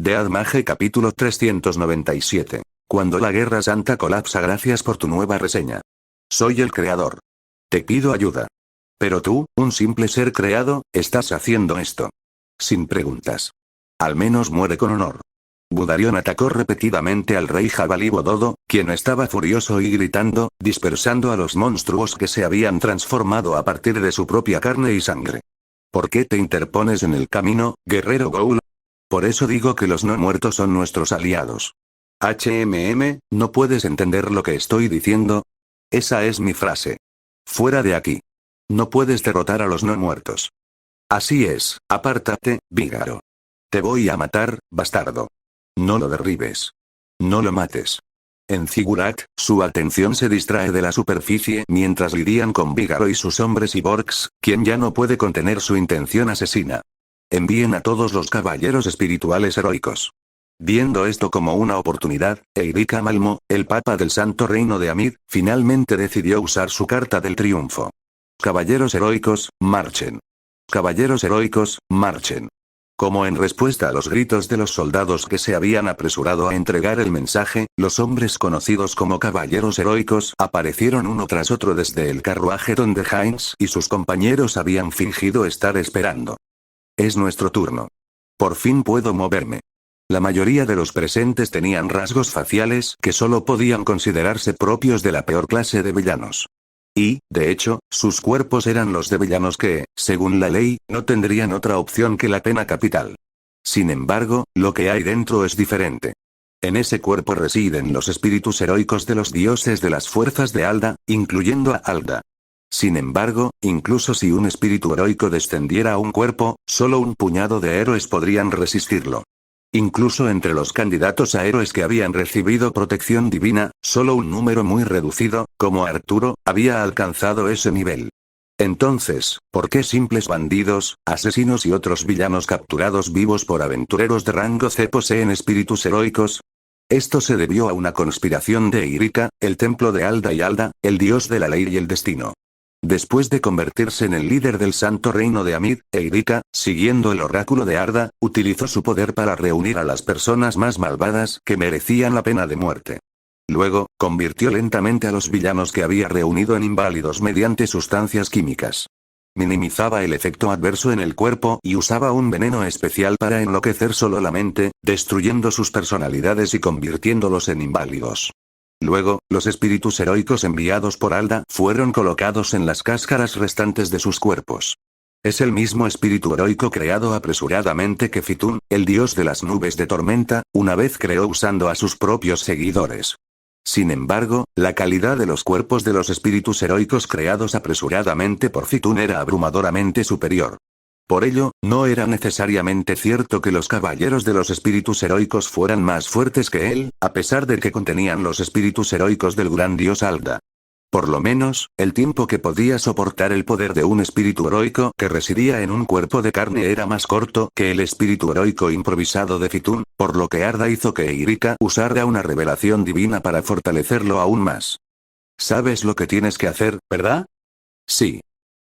Death Mage capítulo 397. Cuando la Guerra Santa colapsa. Gracias por tu nueva reseña. Soy el creador. Te pido ayuda. Pero tú, un simple ser creado, estás haciendo esto. Sin preguntas. Al menos muere con honor. Budarion atacó repetidamente al rey Jabalí Bododo, quien estaba furioso y gritando, dispersando a los monstruos que se habían transformado a partir de su propia carne y sangre. ¿Por qué te interpones en el camino, guerrero Ghoul? Por eso digo que los no muertos son nuestros aliados. ¿No puedes entender lo que estoy diciendo? Esa es mi frase. Fuera de aquí. No puedes derrotar a los no muertos. Así es, apártate, Vígaro. Te voy a matar, bastardo. No lo derribes. No lo mates. En Ziggurat, su atención se distrae de la superficie mientras lidian con Vígaro y sus hombres y Borks, quien ya no puede contener su intención asesina. Envíen a todos los caballeros espirituales heroicos. Viendo esto como una oportunidad, Eirika Malmo, el Papa del Santo Reino de Amid, finalmente decidió usar su carta del triunfo. Caballeros heroicos, marchen. Caballeros heroicos, marchen. Como en respuesta a los gritos de los soldados que se habían apresurado a entregar el mensaje, los hombres conocidos como caballeros heroicos aparecieron uno tras otro desde el carruaje donde Heinz y sus compañeros habían fingido estar esperando. Es nuestro turno. Por fin puedo moverme. La mayoría de los presentes tenían rasgos faciales que solo podían considerarse propios de la peor clase de villanos. Y, de hecho, sus cuerpos eran los de villanos que, según la ley, no tendrían otra opción que la pena capital. Sin embargo, lo que hay dentro es diferente. En ese cuerpo residen los espíritus heroicos de los dioses de las fuerzas de Alda, incluyendo a Alda. Sin embargo, incluso si un espíritu heroico descendiera a un cuerpo, solo un puñado de héroes podrían resistirlo. Incluso entre los candidatos a héroes que habían recibido protección divina, solo un número muy reducido, como Arturo, había alcanzado ese nivel. Entonces, ¿por qué simples bandidos, asesinos y otros villanos capturados vivos por aventureros de rango C poseen espíritus heroicos? Esto se debió a una conspiración de Eirika, el templo de Alda y Alda, el dios de la ley y el destino. Después de convertirse en el líder del Santo Reino de Amid, Eirika, siguiendo el oráculo de Arda, utilizó su poder para reunir a las personas más malvadas que merecían la pena de muerte. Luego, convirtió lentamente a los villanos que había reunido en inválidos mediante sustancias químicas. Minimizaba el efecto adverso en el cuerpo y usaba un veneno especial para enloquecer solo la mente, destruyendo sus personalidades y convirtiéndolos en inválidos. Luego, los espíritus heroicos enviados por Alda fueron colocados en las cáscaras restantes de sus cuerpos. Es el mismo espíritu heroico creado apresuradamente que Fitun, el dios de las nubes de tormenta, una vez creó usando a sus propios seguidores. Sin embargo, la calidad de los cuerpos de los espíritus heroicos creados apresuradamente por Fitun era abrumadoramente superior. Por ello, no era necesariamente cierto que los caballeros de los espíritus heroicos fueran más fuertes que él, a pesar de que contenían los espíritus heroicos del gran dios Alda. Por lo menos, el tiempo que podía soportar el poder de un espíritu heroico que residía en un cuerpo de carne era más corto que el espíritu heroico improvisado de Fitun, por lo que Arda hizo que Eirika usara una revelación divina para fortalecerlo aún más. ¿Sabes lo que tienes que hacer, verdad? Sí.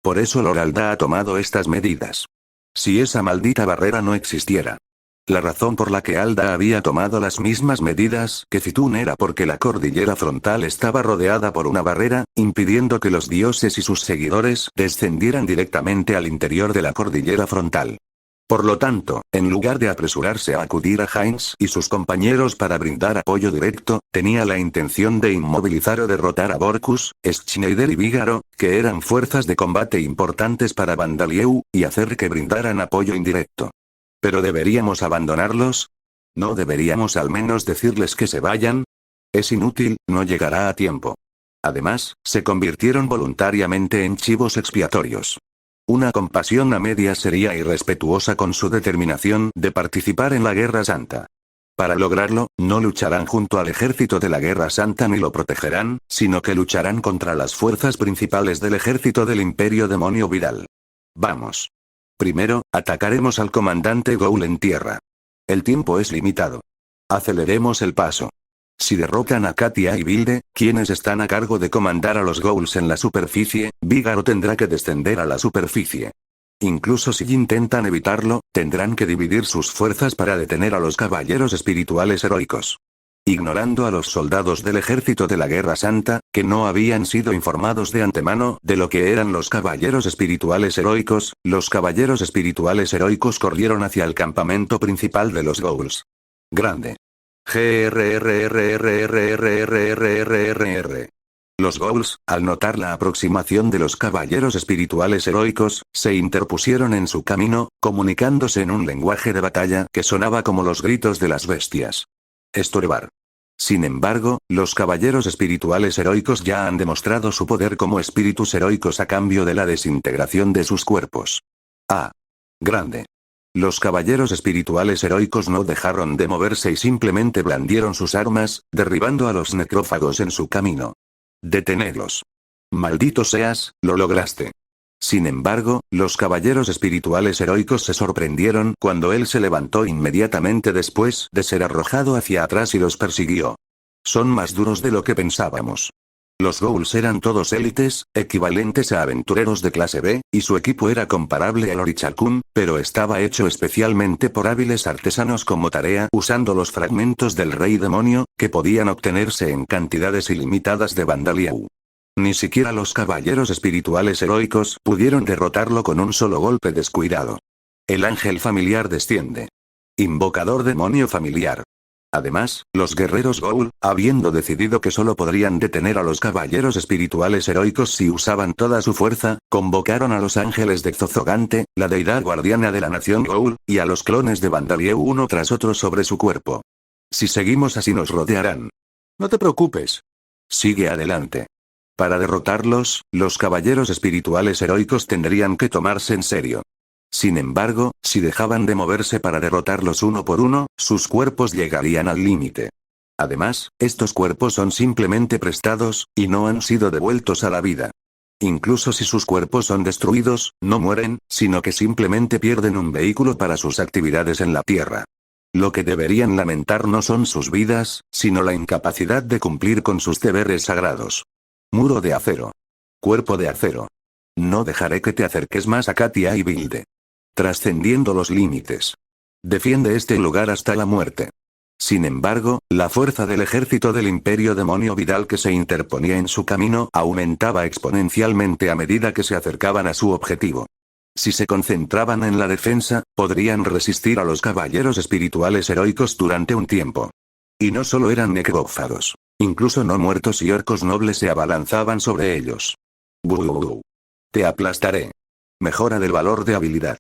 Por eso Lord Alda ha tomado estas medidas. Si esa maldita barrera no existiera. La razón por la que Alda había tomado las mismas medidas que Fitun era porque la cordillera frontal estaba rodeada por una barrera, impidiendo que los dioses y sus seguidores descendieran directamente al interior de la cordillera frontal. Por lo tanto, en lugar de apresurarse a acudir a Heinz y sus compañeros para brindar apoyo directo, tenía la intención de inmovilizar o derrotar a Borkus, Schneider y Vígaro, que eran fuerzas de combate importantes para Vandalieu, y hacer que brindaran apoyo indirecto. ¿Pero deberíamos abandonarlos? ¿No deberíamos al menos decirles que se vayan? Es inútil, no llegará a tiempo. Además, se convirtieron voluntariamente en chivos expiatorios. Una compasión a medias sería irrespetuosa con su determinación de participar en la Guerra Santa. Para lograrlo, no lucharán junto al ejército de la Guerra Santa ni lo protegerán, sino que lucharán contra las fuerzas principales del ejército del Imperio Demonio Viral. Vamos. Primero, atacaremos al comandante Ghoul en tierra. El tiempo es limitado. Aceleremos el paso. Si derrocan a Katia y Vilde, quienes están a cargo de comandar a los Ghouls en la superficie, Vígaro tendrá que descender a la superficie. Incluso si intentan evitarlo, tendrán que dividir sus fuerzas para detener a los caballeros espirituales heroicos. Ignorando a los soldados del ejército de la Guerra Santa, que no habían sido informados de antemano de lo que eran los caballeros espirituales heroicos, los caballeros espirituales heroicos corrieron hacia el campamento principal de los Ghouls. Grande. GRRRRRRRRRRR. Los Ghouls, al notar la aproximación de los caballeros espirituales heroicos, se interpusieron en su camino, comunicándose en un lenguaje de batalla que sonaba como los gritos de las bestias. Estorbar. Sin embargo, los caballeros espirituales heroicos ya han demostrado su poder como espíritus heroicos a cambio de la desintegración de sus cuerpos. Grande. Los caballeros espirituales heroicos no dejaron de moverse y simplemente blandieron sus armas, derribando a los necrófagos en su camino. Detenerlos. Maldito seas, lo lograste. Sin embargo, los caballeros espirituales heroicos se sorprendieron cuando él se levantó inmediatamente después de ser arrojado hacia atrás y los persiguió. Son más duros de lo que pensábamos. Los Ghouls eran todos élites, equivalentes a aventureros de clase B, y su equipo era comparable al Orichakun, pero estaba hecho especialmente por hábiles artesanos como tarea usando los fragmentos del Rey Demonio, que podían obtenerse en cantidades ilimitadas de Vandaliau. Ni siquiera los caballeros espirituales heroicos pudieron derrotarlo con un solo golpe descuidado. El ángel familiar desciende. Invocador demonio familiar. Además, los guerreros Ghoul, habiendo decidido que solo podrían detener a los caballeros espirituales heroicos si usaban toda su fuerza, convocaron a los ángeles de Zozogante, la deidad guardiana de la nación Ghoul, y a los clones de Vandalieu uno tras otro sobre su cuerpo. Si seguimos así nos rodearán. No te preocupes. Sigue adelante. Para derrotarlos, los caballeros espirituales heroicos tendrían que tomarse en serio. Sin embargo, si dejaban de moverse para derrotarlos uno por uno, sus cuerpos llegarían al límite. Además, estos cuerpos son simplemente prestados, y no han sido devueltos a la vida. Incluso si sus cuerpos son destruidos, no mueren, sino que simplemente pierden un vehículo para sus actividades en la Tierra. Lo que deberían lamentar no son sus vidas, sino la incapacidad de cumplir con sus deberes sagrados. Muro de acero. Cuerpo de acero. No dejaré que te acerques más a Katia y Vilde. Trascendiendo los límites. Defiende este lugar hasta la muerte. Sin embargo, la fuerza del ejército del Imperio Demonio Vidal que se interponía en su camino aumentaba exponencialmente a medida que se acercaban a su objetivo. Si se concentraban en la defensa, podrían resistir a los caballeros espirituales heroicos durante un tiempo. Y no solo eran necrófagos. Incluso no muertos y orcos nobles se abalanzaban sobre ellos. ¡Buu! Te aplastaré. Mejora del valor de habilidad.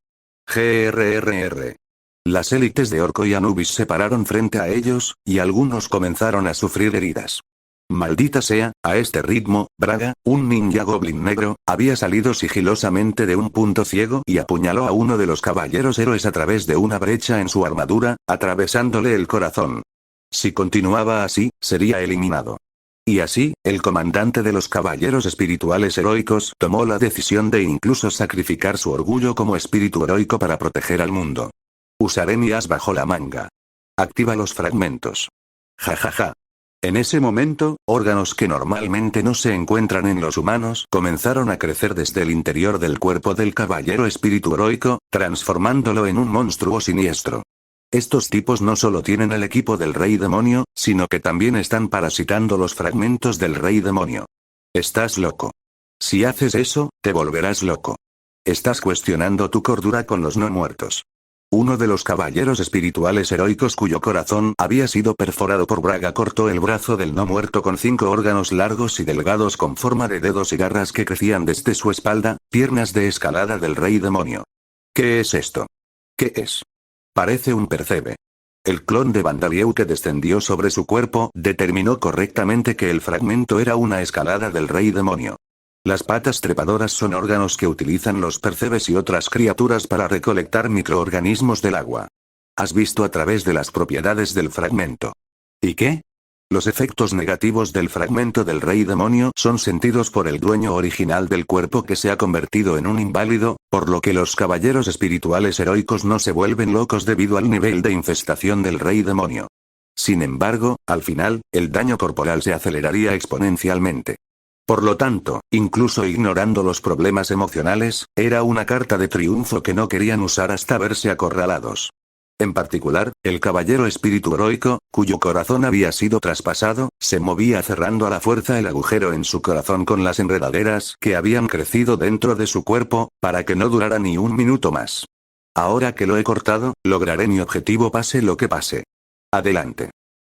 GRRR. Las élites de Orco y Anubis se pararon frente a ellos, y algunos comenzaron a sufrir heridas. Maldita sea, a este ritmo, Braga, un ninja goblin negro, había salido sigilosamente de un punto ciego y apuñaló a uno de los caballeros héroes a través de una brecha en su armadura, atravesándole el corazón. Si continuaba así, sería eliminado. Y así, el comandante de los caballeros espirituales heroicos tomó la decisión de incluso sacrificar su orgullo como espíritu heroico para proteger al mundo. Usaré mi as bajo la manga. Activa los fragmentos. Jajaja. En ese momento, órganos que normalmente no se encuentran en los humanos comenzaron a crecer desde el interior del cuerpo del caballero espíritu heroico, transformándolo en un monstruo siniestro. Estos tipos no solo tienen el equipo del Rey Demonio, sino que también están parasitando los fragmentos del Rey Demonio. Estás loco. Si haces eso, te volverás loco. Estás cuestionando tu cordura con los no muertos. Uno de los caballeros espirituales heroicos cuyo corazón había sido perforado por Braga cortó el brazo del no muerto con 5 órganos largos y delgados con forma de dedos y garras que crecían desde su espalda, piernas de escalada del Rey Demonio. ¿Qué es esto? ¿Qué es? Parece un percebe. El clon de Vandalieu que descendió sobre su cuerpo determinó correctamente que el fragmento era una escalada del Rey Demonio. Las patas trepadoras son órganos que utilizan los percebes y otras criaturas para recolectar microorganismos del agua. Has visto a través de las propiedades del fragmento. ¿Y qué? Los efectos negativos del fragmento del Rey Demonio son sentidos por el dueño original del cuerpo que se ha convertido en un inválido, por lo que los caballeros espirituales heroicos no se vuelven locos debido al nivel de infestación del Rey Demonio. Sin embargo, al final, el daño corporal se aceleraría exponencialmente. Por lo tanto, incluso ignorando los problemas emocionales, era una carta de triunfo que no querían usar hasta verse acorralados. En particular, el caballero espíritu heroico, cuyo corazón había sido traspasado, se movía cerrando a la fuerza el agujero en su corazón con las enredaderas que habían crecido dentro de su cuerpo, para que no durara ni un minuto más. Ahora que lo he cortado, lograré mi objetivo pase lo que pase. Adelante.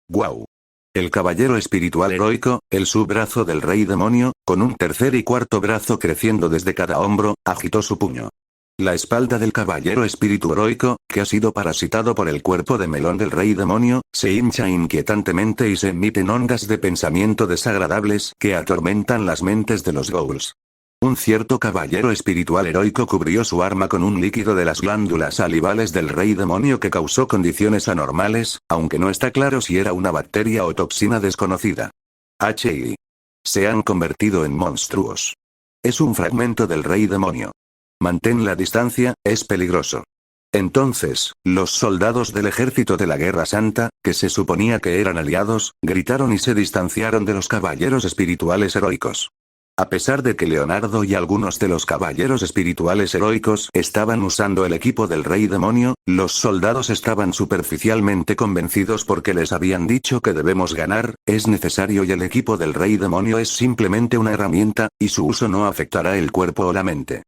¡Guau! El caballero espiritual heroico, el subbrazo del rey demonio, con un tercer y cuarto brazo creciendo desde cada hombro, agitó su puño. La espalda del caballero espíritu heroico, que ha sido parasitado por el cuerpo de melón del rey demonio, se hincha inquietantemente y se emiten ondas de pensamiento desagradables que atormentan las mentes de los ghouls. Un cierto caballero espiritual heroico cubrió su arma con un líquido de las glándulas salivales del rey demonio que causó condiciones anormales, aunque no está claro si era una bacteria o toxina desconocida. HI. Se han convertido en monstruos. Es un fragmento del rey demonio. Mantén la distancia, es peligroso. Entonces, los soldados del ejército de la Guerra Santa, que se suponía que eran aliados, gritaron y se distanciaron de los caballeros espirituales heroicos. A pesar de que Leonardo y algunos de los caballeros espirituales heroicos estaban usando el equipo del rey demonio, los soldados estaban superficialmente convencidos porque les habían dicho que debemos ganar, es necesario y el equipo del rey demonio es simplemente una herramienta, y su uso no afectará el cuerpo o la mente.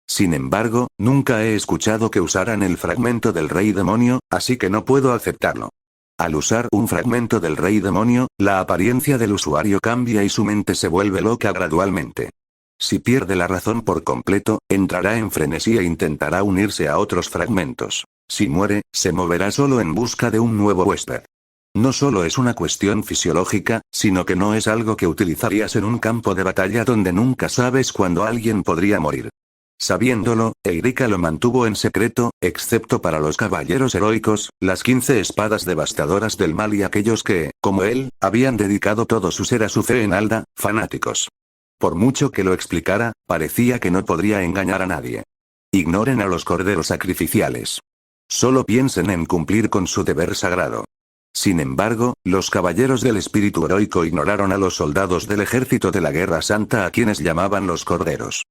Sin embargo, nunca he escuchado que usaran el fragmento del rey demonio, así que no puedo aceptarlo. Al usar un fragmento del rey demonio, la apariencia del usuario cambia y su mente se vuelve loca gradualmente. Si pierde la razón por completo, entrará en frenesí e intentará unirse a otros fragmentos. Si muere, se moverá solo en busca de un nuevo huésped. No solo es una cuestión fisiológica, sino que no es algo que utilizarías en un campo de batalla donde nunca sabes cuándo alguien podría morir. Sabiéndolo, Eirika lo mantuvo en secreto, excepto para los caballeros heroicos, las 15 espadas devastadoras del mal y aquellos que, como él, habían dedicado todo su ser a su fe en Alda, fanáticos. Por mucho que lo explicara, parecía que no podría engañar a nadie. Ignoren a los corderos sacrificiales. Solo piensen en cumplir con su deber sagrado. Sin embargo, los caballeros del espíritu heroico ignoraron a los soldados del ejército de la Guerra Santa a quienes llamaban los corderos.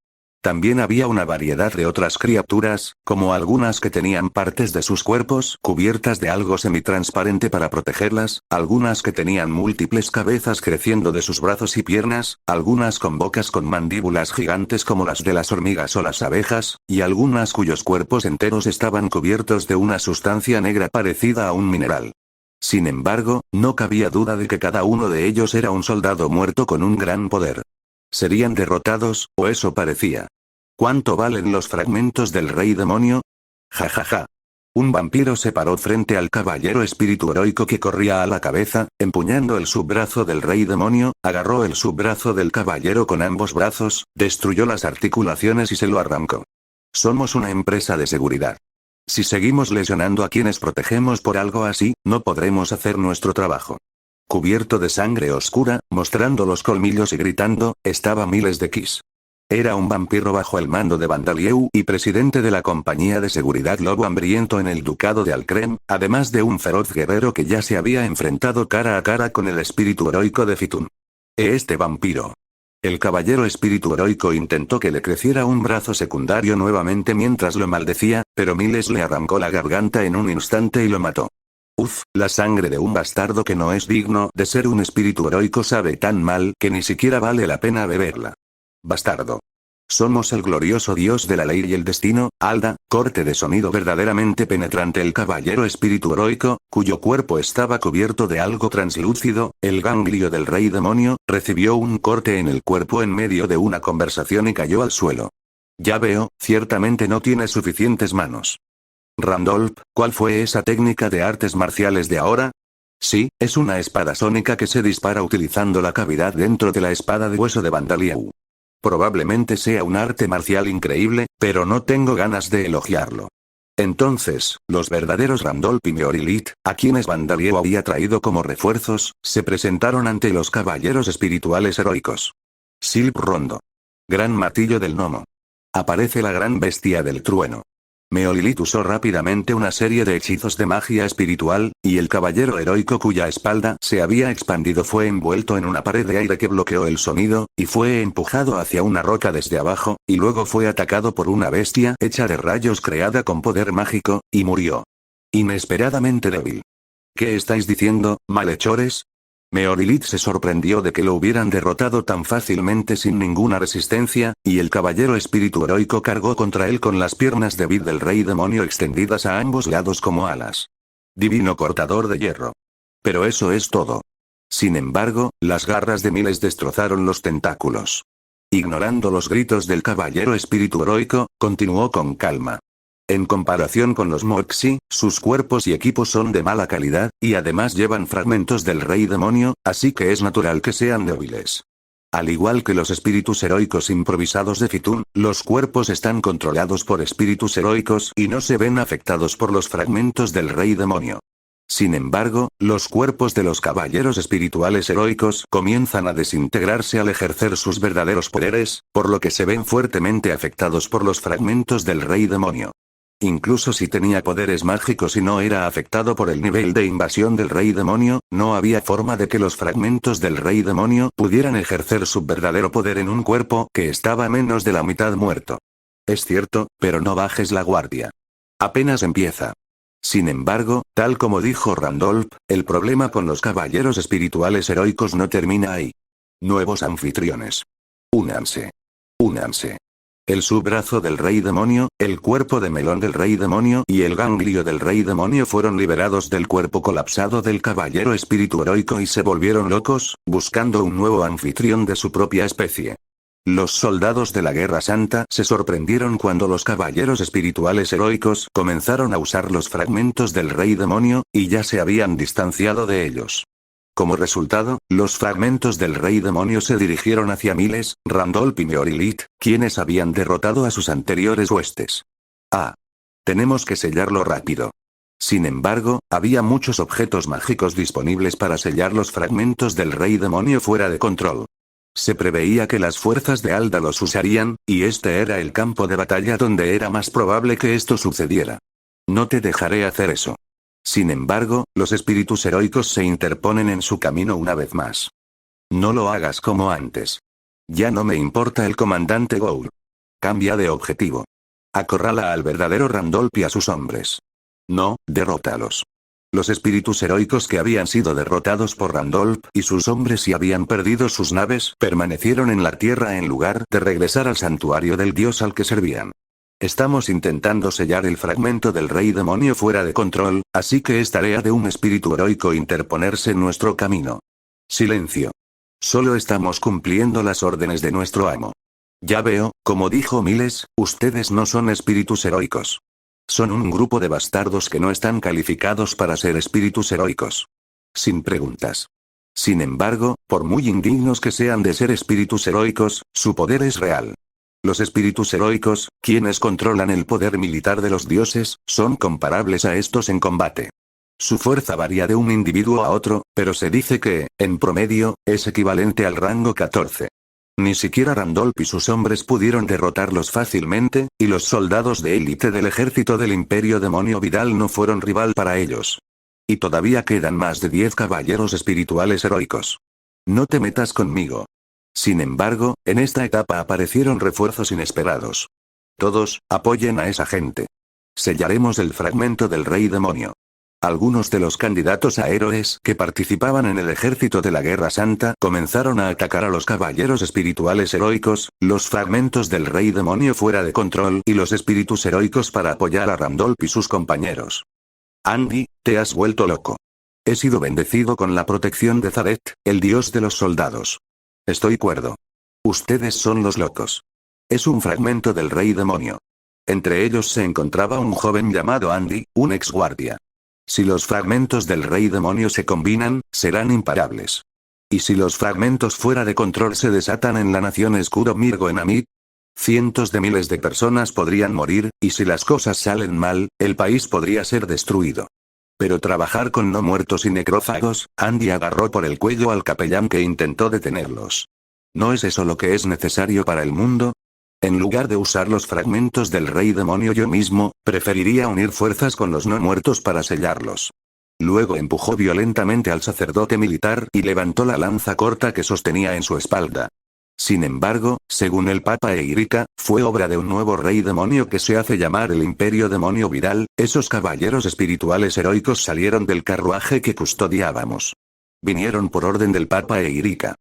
También había una variedad de otras criaturas, como algunas que tenían partes de sus cuerpos cubiertas de algo semitransparente para protegerlas, algunas que tenían múltiples cabezas creciendo de sus brazos y piernas, algunas con bocas con mandíbulas gigantes como las de las hormigas o las abejas, y algunas cuyos cuerpos enteros estaban cubiertos de una sustancia negra parecida a un mineral. Sin embargo, no cabía duda de que cada uno de ellos era un soldado muerto con un gran poder. Serían derrotados, o eso parecía. ¿Cuánto valen los fragmentos del rey demonio? Jajaja. Un vampiro se paró frente al caballero espíritu heroico que corría a la cabeza, empuñando el subbrazo del rey demonio, agarró el subbrazo del caballero con ambos brazos, destruyó las articulaciones y se lo arrancó. Somos una empresa de seguridad. Si seguimos lesionando a quienes protegemos por algo así, no podremos hacer nuestro trabajo. Cubierto de sangre oscura, mostrando los colmillos y gritando, estaba Miles de Kiss. Era un vampiro bajo el mando de Vandalieu y presidente de la compañía de seguridad Lobo Hambriento en el ducado de Alcrem, además de un feroz guerrero que ya se había enfrentado cara a cara con el espíritu heroico de Fitun. Este vampiro. El caballero espíritu heroico intentó que le creciera un brazo secundario nuevamente mientras lo maldecía, pero Miles le arrancó la garganta en un instante y lo mató. Uf, la sangre de un bastardo que no es digno de ser un espíritu heroico sabe tan mal que ni siquiera vale la pena beberla. Bastardo. Somos el glorioso dios de la ley y el destino, Alda, corte de sonido verdaderamente penetrante. El caballero espíritu heroico, cuyo cuerpo estaba cubierto de algo translúcido, el ganglio del rey demonio, recibió un corte en el cuerpo en medio de una conversación y cayó al suelo. Ya veo, ciertamente no tiene suficientes manos. Randolph, ¿cuál fue esa técnica de artes marciales de ahora? Sí, es una espada sónica que se dispara utilizando la cavidad dentro de la espada de hueso de Vandalieu. Probablemente sea un arte marcial increíble, pero no tengo ganas de elogiarlo. Entonces, los verdaderos Randolph y Meorilit, a quienes Vandalieu había traído como refuerzos, se presentaron ante los caballeros espirituales heroicos. Silp Rondo. Gran martillo del gnomo. Aparece la gran bestia del trueno. Meolilith usó rápidamente una serie de hechizos de magia espiritual, y el caballero heroico cuya espalda se había expandido fue envuelto en una pared de aire que bloqueó el sonido, y fue empujado hacia una roca desde abajo, y luego fue atacado por una bestia hecha de rayos creada con poder mágico, y murió. Inesperadamente débil. ¿Qué estáis diciendo, malhechores? Meolilith se sorprendió de que lo hubieran derrotado tan fácilmente sin ninguna resistencia, y el caballero espíritu heroico cargó contra él con las piernas de Vid del rey demonio extendidas a ambos lados como alas. Divino cortador de hierro. Pero eso es todo. Sin embargo, las garras de Miles destrozaron los tentáculos. Ignorando los gritos del caballero espíritu heroico, continuó con calma. En comparación con los Moxie, sus cuerpos y equipos son de mala calidad, y además llevan fragmentos del rey demonio, así que es natural que sean débiles. Al igual que los espíritus heroicos improvisados de Fitun, los cuerpos están controlados por espíritus heroicos y no se ven afectados por los fragmentos del rey demonio. Sin embargo, los cuerpos de los caballeros espirituales heroicos comienzan a desintegrarse al ejercer sus verdaderos poderes, por lo que se ven fuertemente afectados por los fragmentos del rey demonio. Incluso si tenía poderes mágicos y no era afectado por el nivel de invasión del rey demonio, no había forma de que los fragmentos del rey demonio pudieran ejercer su verdadero poder en un cuerpo que estaba menos de la mitad muerto. Es cierto, pero no bajes la guardia. Apenas empieza. Sin embargo, tal como dijo Randolph, el problema con los caballeros espirituales heroicos no termina ahí. Nuevos anfitriones. Únanse. Únanse. El subbrazo del rey demonio, el cuerpo de melón del rey demonio y el ganglio del rey demonio fueron liberados del cuerpo colapsado del caballero espíritu heroico y se volvieron locos, buscando un nuevo anfitrión de su propia especie. Los soldados de la Guerra Santa se sorprendieron cuando los caballeros espirituales heroicos comenzaron a usar los fragmentos del rey demonio, y ya se habían distanciado de ellos. Como resultado, los fragmentos del rey demonio se dirigieron hacia Miles, Randolph y Meolilith, quienes habían derrotado a sus anteriores huestes. Tenemos que sellarlo rápido. Sin embargo, había muchos objetos mágicos disponibles para sellar los fragmentos del rey demonio fuera de control. Se preveía que las fuerzas de Alda los usarían, y este era el campo de batalla donde era más probable que esto sucediera. No te dejaré hacer eso. Sin embargo, los espíritus heroicos se interponen en su camino una vez más. No lo hagas como antes. Ya no me importa el comandante Gould. Cambia de objetivo. Acorrala al verdadero Randolph y a sus hombres. No, derrótalos. Los espíritus heroicos que habían sido derrotados por Randolph y sus hombres y habían perdido sus naves permanecieron en la tierra en lugar de regresar al santuario del dios al que servían. Estamos intentando sellar el fragmento del rey demonio fuera de control, así que es tarea de un espíritu heroico interponerse en nuestro camino. Silencio. Solo estamos cumpliendo las órdenes de nuestro amo. Ya veo, como dijo Miles, ustedes no son espíritus heroicos. Son un grupo de bastardos que no están calificados para ser espíritus heroicos. Sin preguntas. Sin embargo, por muy indignos que sean de ser espíritus heroicos, su poder es real. Los espíritus heroicos, quienes controlan el poder militar de los dioses, son comparables a estos en combate. Su fuerza varía de un individuo a otro, pero se dice que, en promedio, es equivalente al rango 14. Ni siquiera Randolph y sus hombres pudieron derrotarlos fácilmente, y los soldados de élite del ejército del Imperio Demonio Vidal no fueron rival para ellos. Y todavía quedan más de 10 caballeros espirituales heroicos. No te metas conmigo. Sin embargo, en esta etapa aparecieron refuerzos inesperados. Todos, apoyen a esa gente. Sellaremos el fragmento del rey demonio. Algunos de los candidatos a héroes que participaban en el ejército de la Guerra Santa comenzaron a atacar a los caballeros espirituales heroicos, los fragmentos del rey demonio fuera de control y los espíritus heroicos para apoyar a Randolph y sus compañeros. Andy, te has vuelto loco. He sido bendecido con la protección de Zaret, el dios de los soldados. Estoy cuerdo. Ustedes son los locos. Es un fragmento del rey demonio. Entre ellos se encontraba un joven llamado Andy, un ex guardia. Si los fragmentos del rey demonio se combinan, serán imparables. ¿Y si los fragmentos fuera de control se desatan en la nación Escudo Mirgo en Amit? Cientos de miles de personas podrían morir, y si las cosas salen mal, el país podría ser destruido. Pero trabajar con no muertos y necrófagos, Andy agarró por el cuello al capellán que intentó detenerlos. ¿No es eso lo que es necesario para el mundo? En lugar de usar los fragmentos del rey demonio yo mismo, preferiría unir fuerzas con los no muertos para sellarlos. Luego empujó violentamente al sacerdote militar y levantó la lanza corta que sostenía en su espalda. Sin embargo, según el Papa Eirika, fue obra de un nuevo rey demonio que se hace llamar el Imperio Demonio Viral. Esos caballeros espirituales heroicos salieron del carruaje que custodiábamos. Vinieron por orden del Papa Eirika.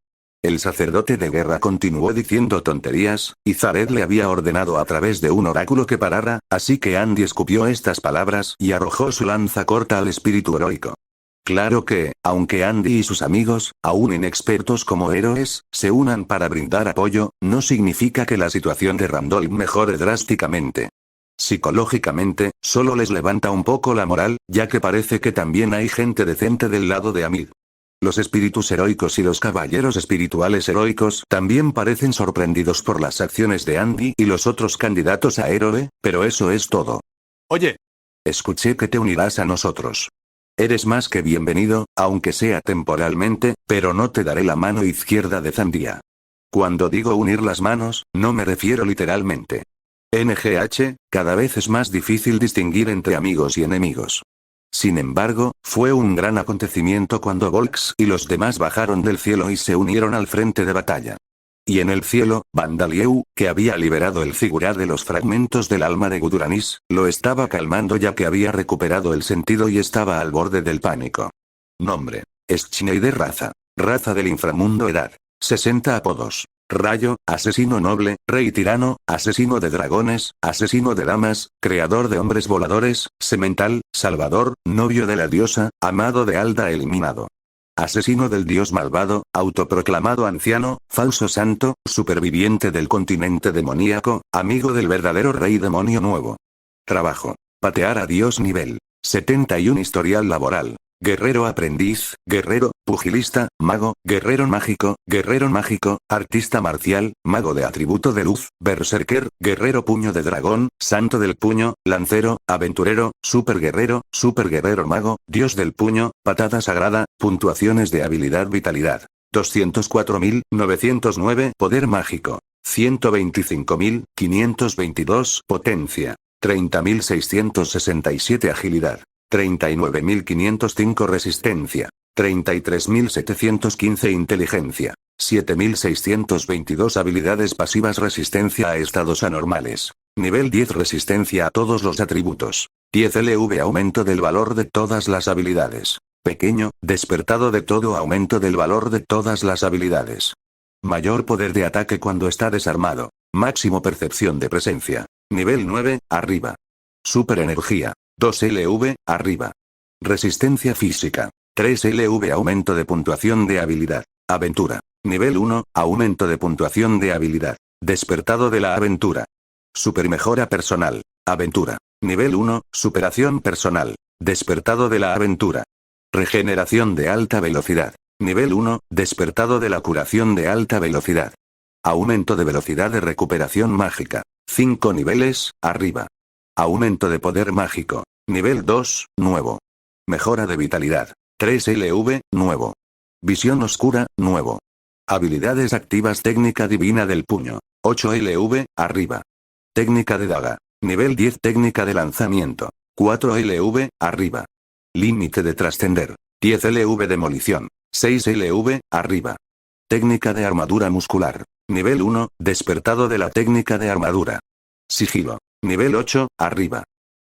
El sacerdote de guerra continuó diciendo tonterías, y Zared le había ordenado a través de un oráculo que parara, así que Andy escupió estas palabras y arrojó su lanza corta al espíritu heroico. Claro que, aunque Andy y sus amigos, aún inexpertos como héroes, se unan para brindar apoyo, no significa que la situación de Randolph mejore drásticamente. Psicológicamente, solo les levanta un poco la moral, ya que parece que también hay gente decente del lado de Amid. Los espíritus heroicos y los caballeros espirituales heroicos también parecen sorprendidos por las acciones de Andy y los otros candidatos a héroe, pero eso es todo. Oye. Escuché que te unirás a nosotros. Eres más que bienvenido, aunque sea temporalmente, pero no te daré la mano izquierda de Zandia. Cuando digo unir las manos, no me refiero literalmente. NGH, cada vez es más difícil distinguir entre amigos y enemigos. Sin embargo, fue un gran acontecimiento cuando Volks y los demás bajaron del cielo y se unieron al frente de batalla. Y en el cielo, Bandalieu, que había liberado el Zigurat de los fragmentos del alma de Guduranis, lo estaba calmando ya que había recuperado el sentido y estaba al borde del pánico. Nombre: Schneider raza. Raza del inframundo edad. 60 apodos. Rayo, asesino noble, rey tirano, asesino de dragones, asesino de damas, creador de hombres voladores, semental, salvador, novio de la diosa, amado de Alda eliminado. Asesino del dios malvado, autoproclamado anciano, falso santo, superviviente del continente demoníaco, amigo del verdadero rey demonio nuevo. Trabajo: patear a dios nivel 71. Historial laboral: guerrero aprendiz, guerrero, pugilista, mago, guerrero mágico, artista marcial, mago de atributo de luz, berserker, guerrero puño de dragón, santo del puño, lancero, aventurero, superguerrero mago, dios del puño, patada sagrada. Puntuaciones de habilidad vitalidad: 204.909. Poder mágico: 125.522. Potencia: 30.667. Agilidad: 39.505. Resistencia: 33.715. Inteligencia: 7.622. Habilidades pasivas: resistencia a estados anormales. Nivel 10. Resistencia a todos los atributos. 10 LV. Aumento del valor de todas las habilidades. Pequeño, despertado de todo. Aumento del valor de todas las habilidades. Mayor poder de ataque cuando está desarmado. Máximo percepción de presencia. Nivel 9, arriba. Super energía: 2 LV, arriba. Resistencia física: 3 LV. Aumento de puntuación de habilidad. Aventura: nivel 1, aumento de puntuación de habilidad. Despertado de la aventura. Super mejora personal. Aventura: nivel 1, superación personal. Despertado de la aventura. Regeneración de alta velocidad. Nivel 1, despertado de la curación de alta velocidad. Aumento de velocidad de recuperación mágica. 5 niveles, arriba. Aumento de poder mágico. Nivel 2, nuevo. Mejora de vitalidad. 3 LV, nuevo. Visión oscura, nuevo. Habilidades activas: técnica divina del puño. 8 LV, arriba. Técnica de daga. Nivel 10. Técnica de lanzamiento. 4 LV, arriba. Límite de trascender. 10 LV. Demolición. 6 LV, arriba. Técnica de armadura muscular. Nivel 1, despertado de la técnica de armadura. Sigilo. Nivel 8, arriba.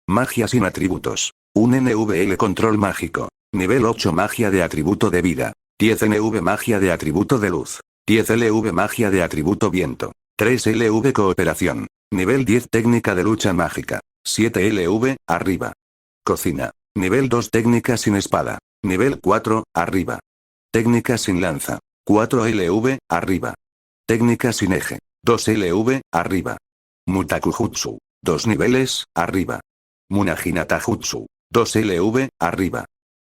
Magia sin atributos. 1 NVL. Control mágico. Nivel 8. Magia de atributo de vida. 10 NV. Magia de atributo de luz. 10 LV. Magia de atributo viento. 3 LV. Cooperación. Nivel 10. Técnica de lucha mágica. 7 LV, arriba. Cocina. Nivel 2. Técnica sin espada. Nivel 4, arriba. Técnica sin lanza. 4 LV, arriba. Técnica sin eje. 2 LV, arriba. Mutakujutsu. 2 niveles, arriba. Munahinata Jutsu. 2 LV, arriba.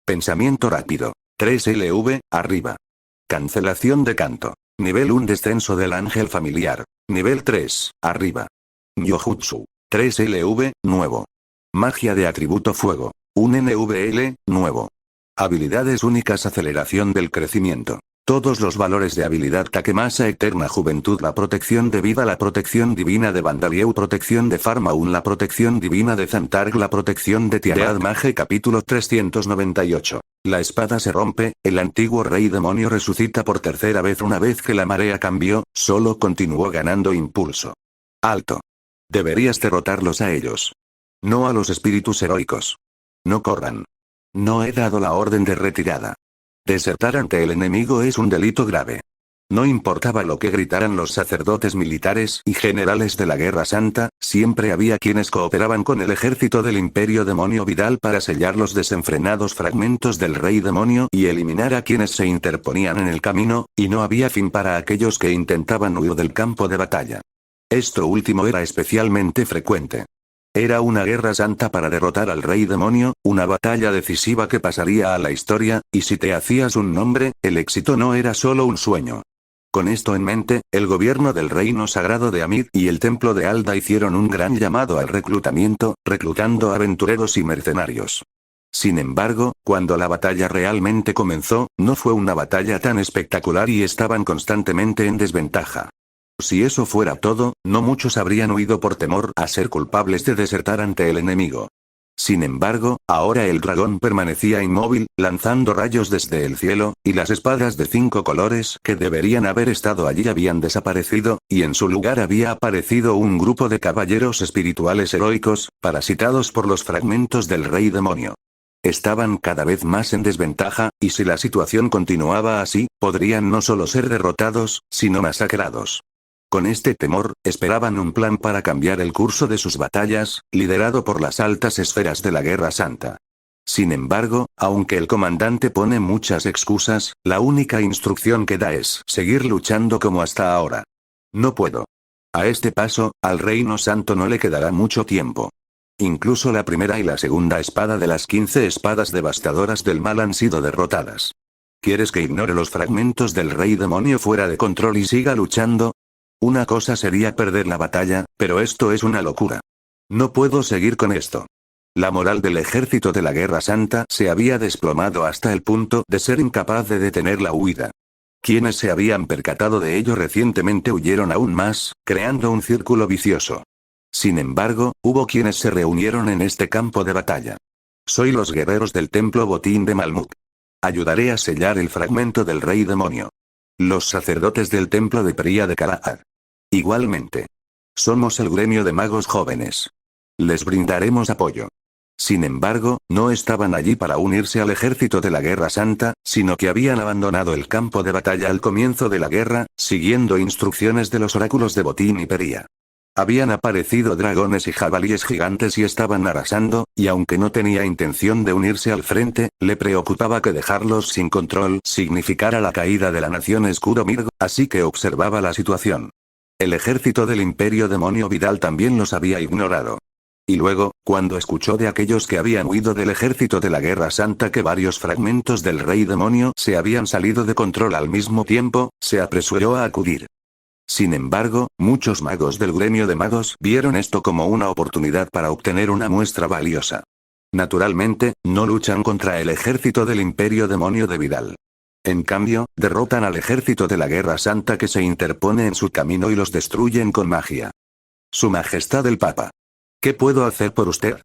Pensamiento rápido. 3 LV, arriba. Cancelación de canto. Nivel 1. Descenso del ángel familiar. Nivel 3, arriba. Nyojutsu. 3 LV, nuevo. Magia de atributo fuego. 1 NVL, nuevo. Habilidades únicas: aceleración del crecimiento. Todos los valores de habilidad Takemasa Eterna Juventud, la protección de vida, la protección divina de Bandarieu, protección de Farmaun, la protección divina de Zantarg, la protección de Tiamat Mage. Capítulo 398. La espada se rompe, el antiguo rey demonio resucita por tercera vez. Una vez que la marea cambió, solo continuó ganando impulso. Alto. Deberías derrotarlos a ellos. No a los espíritus heroicos. No corran. No he dado la orden de retirada. Desertar ante el enemigo es un delito grave. No importaba lo que gritaran los sacerdotes militares y generales de la Guerra Santa, siempre había quienes cooperaban con el ejército del Imperio Demonio Vidal para sellar los desenfrenados fragmentos del Rey Demonio y eliminar a quienes se interponían en el camino, y no había fin para aquellos que intentaban huir del campo de batalla. Esto último era especialmente frecuente. Era una guerra santa para derrotar al Rey Demonio, una batalla decisiva que pasaría a la historia, y si te hacías un nombre, el éxito no era solo un sueño. Con esto en mente, el gobierno del Reino Sagrado de Amid y el Templo de Alda hicieron un gran llamado al reclutamiento, reclutando aventureros y mercenarios. Sin embargo, cuando la batalla realmente comenzó, no fue una batalla tan espectacular y estaban constantemente en desventaja. Si eso fuera todo, no muchos habrían huido por temor a ser culpables de desertar ante el enemigo. Sin embargo, ahora el dragón permanecía inmóvil, lanzando rayos desde el cielo, y las espadas de 5 colores que deberían haber estado allí habían desaparecido, y en su lugar había aparecido un grupo de caballeros espirituales heroicos, parasitados por los fragmentos del Rey Demonio. Estaban cada vez más en desventaja, y si la situación continuaba así, podrían no solo ser derrotados, sino masacrados. Con este temor, esperaban un plan para cambiar el curso de sus batallas, liderado por las altas esferas de la Guerra Santa. Sin embargo, aunque el comandante pone muchas excusas, la única instrucción que da es seguir luchando como hasta ahora. No puedo. A este paso, al Reino Santo no le quedará mucho tiempo. Incluso la primera y la segunda espada de las 15 espadas devastadoras del mal han sido derrotadas. ¿Quieres que ignore los fragmentos del Rey Demonio fuera de control y siga luchando? Una cosa sería perder la batalla, pero esto es una locura. No puedo seguir con esto. La moral del ejército de la Guerra Santa se había desplomado hasta el punto de ser incapaz de detener la huida. Quienes se habían percatado de ello recientemente huyeron aún más, creando un círculo vicioso. Sin embargo, hubo quienes se reunieron en este campo de batalla. Soy los guerreros del Templo Botín de Malmuk. Ayudaré a sellar el fragmento del Rey Demonio. Los sacerdotes del Templo de Pería de Kalaad. Igualmente. Somos el gremio de magos jóvenes. Les brindaremos apoyo. Sin embargo, no estaban allí para unirse al ejército de la Guerra Santa, sino que habían abandonado el campo de batalla al comienzo de la guerra, siguiendo instrucciones de los oráculos de Botín y Pería. Habían aparecido dragones y jabalíes gigantes y estaban arrasando, y aunque no tenía intención de unirse al frente, le preocupaba que dejarlos sin control significara la caída de la nación Escudo Mirgo, así que observaba la situación. El ejército del Imperio Demonio Vidal también los había ignorado. Y luego, cuando escuchó de aquellos que habían huido del ejército de la Guerra Santa que varios fragmentos del Rey Demonio se habían salido de control al mismo tiempo, se apresuró a acudir. Sin embargo, muchos magos del gremio de magos vieron esto como una oportunidad para obtener una muestra valiosa. Naturalmente, no luchan contra el ejército del Imperio Demonio de Vidal. En cambio, derrotan al ejército de la Guerra Santa que se interpone en su camino y los destruyen con magia. Su Majestad el Papa. ¿Qué puedo hacer por usted?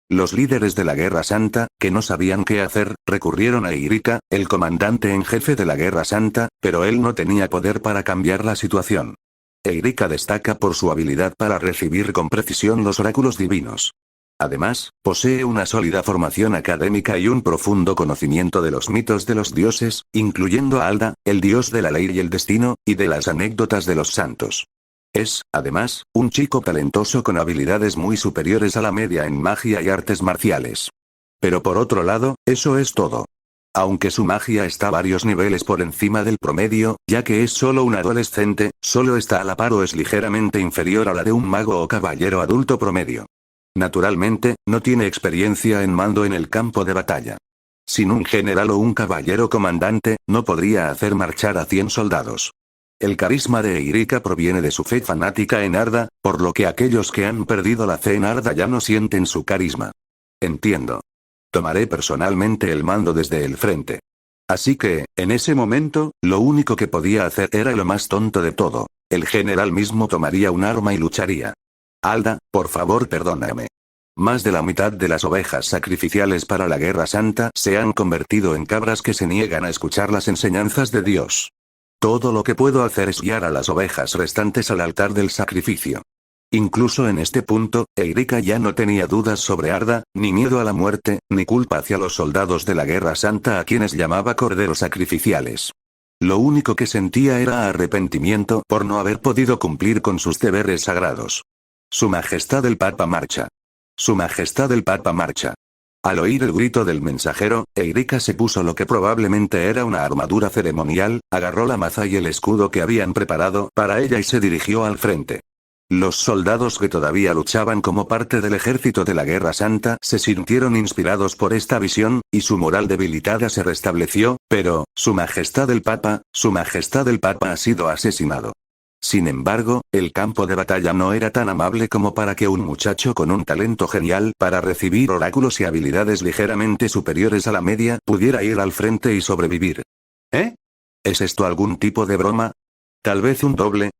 Los líderes de la Guerra Santa, que no sabían qué hacer, recurrieron a Eirika, el comandante en jefe de la Guerra Santa, pero él no tenía poder para cambiar la situación. Eirika destaca por su habilidad para recibir con precisión los oráculos divinos. Además, posee una sólida formación académica y un profundo conocimiento de los mitos de los dioses, incluyendo a Alda, el dios de la ley y el destino, y de las anécdotas de los santos. Es, además, un chico talentoso con habilidades muy superiores a la media en magia y artes marciales. Pero por otro lado, eso es todo. Aunque su magia está varios niveles por encima del promedio, ya que es solo un adolescente, solo está a la par o es ligeramente inferior a la de un mago o caballero adulto promedio. Naturalmente, no tiene experiencia en mando en el campo de batalla. Sin un general o un caballero comandante, no podría hacer marchar a 100 soldados. El carisma de Eirika proviene de su fe fanática en Arda, por lo que aquellos que han perdido la fe en Arda ya no sienten su carisma. Entiendo. Tomaré personalmente el mando desde el frente. Así que, en ese momento, lo único que podía hacer era lo más tonto de todo. El general mismo tomaría un arma y lucharía. Alda, por favor perdóname. Más de la mitad de las ovejas sacrificiales para la Guerra Santa se han convertido en cabras que se niegan a escuchar las enseñanzas de Dios. Todo lo que puedo hacer es guiar a las ovejas restantes al altar del sacrificio. Incluso en este punto, Eirika ya no tenía dudas sobre Arda, ni miedo a la muerte, ni culpa hacia los soldados de la Guerra Santa a quienes llamaba corderos sacrificiales. Lo único que sentía era arrepentimiento por no haber podido cumplir con sus deberes sagrados. Su Majestad el Papa marcha. Su Majestad el Papa marcha. Al oír el grito del mensajero, Eirika se puso lo que probablemente era una armadura ceremonial, agarró la maza y el escudo que habían preparado para ella y se dirigió al frente. Los soldados que todavía luchaban como parte del ejército de la Guerra Santa se sintieron inspirados por esta visión, y su moral debilitada se restableció, pero, Su Majestad el Papa ha sido asesinado. Sin embargo, el campo de batalla no era tan amable como para que un muchacho con un talento genial para recibir oráculos y habilidades ligeramente superiores a la media pudiera ir al frente y sobrevivir. ¿Eh? ¿Es esto algún tipo de broma? ¿Tal vez un doble?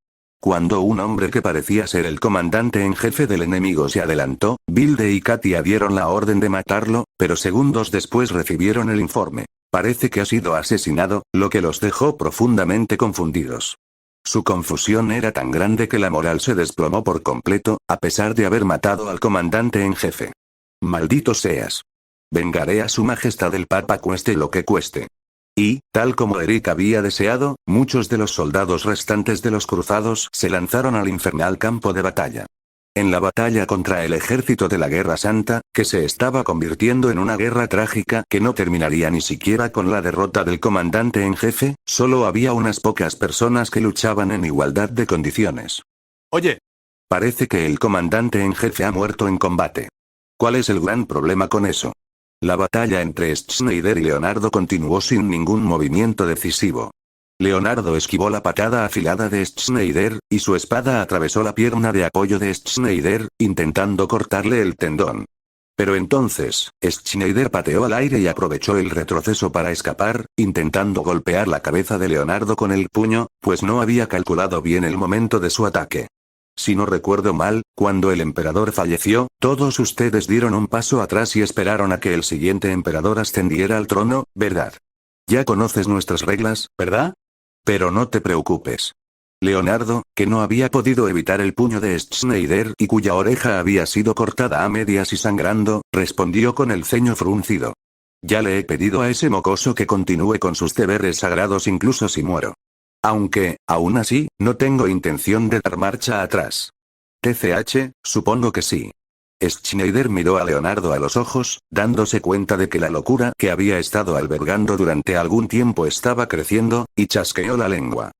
Cuando un hombre que parecía ser el comandante en jefe del enemigo se adelantó, Vilde y Katia dieron la orden de matarlo, pero segundos después recibieron el informe. Parece que ha sido asesinado, lo que los dejó profundamente confundidos. Su confusión era tan grande que la moral se desplomó por completo, a pesar de haber matado al comandante en jefe. Maldito seas. Vengaré a Su Majestad el Papa cueste lo que cueste. Y, tal como Eric había deseado, muchos de los soldados restantes de los cruzados se lanzaron al infernal campo de batalla. En la batalla contra el ejército de la Guerra Santa, que se estaba convirtiendo en una guerra trágica que no terminaría ni siquiera con la derrota del comandante en jefe, solo había unas pocas personas que luchaban en igualdad de condiciones. Oye. Parece que el comandante en jefe ha muerto en combate. ¿Cuál es el gran problema con eso? La batalla entre Schneider y Leonardo continuó sin ningún movimiento decisivo. Leonardo esquivó la patada afilada de Schneider, y su espada atravesó la pierna de apoyo de Schneider, intentando cortarle el tendón. Pero entonces, Schneider pateó al aire y aprovechó el retroceso para escapar, intentando golpear la cabeza de Leonardo con el puño, pues no había calculado bien el momento de su ataque. Si no recuerdo mal, cuando el emperador falleció, todos ustedes dieron un paso atrás y esperaron a que el siguiente emperador ascendiera al trono, ¿verdad? Ya conoces nuestras reglas, ¿verdad? Pero no te preocupes. Leonardo, que no había podido evitar el puño de Schneider y cuya oreja había sido cortada a medias y sangrando, respondió con el ceño fruncido. Ya le he pedido a ese mocoso que continúe con sus deberes sagrados incluso si muero. Aunque, aún así, no tengo intención de dar marcha atrás. TCH, supongo que sí. Schneider miró a Leonardo a los ojos, dándose cuenta de que la locura que había estado albergando durante algún tiempo estaba creciendo, y chasqueó la lengua.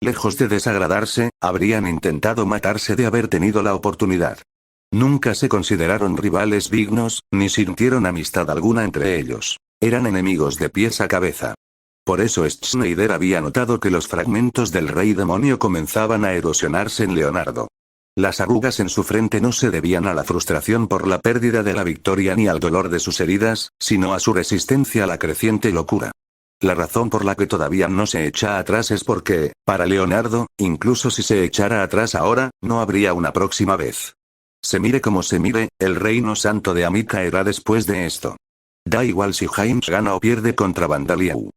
Lejos de desagradarse, habrían intentado matarse de haber tenido la oportunidad. Nunca se consideraron rivales dignos, ni sintieron amistad alguna entre ellos. Eran enemigos de pies a cabeza. Por eso Schneider había notado que los fragmentos del rey demonio comenzaban a erosionarse en Leonardo. Las arrugas en su frente no se debían a la frustración por la pérdida de la victoria ni al dolor de sus heridas, sino a su resistencia a la creciente locura. La razón por la que todavía no se echa atrás es porque, para Leonardo, incluso si se echara atrás ahora, no habría una próxima vez. Se mire como se mire, el reino santo de Amid caerá después de esto. Da igual si James gana o pierde contra Vandaliau.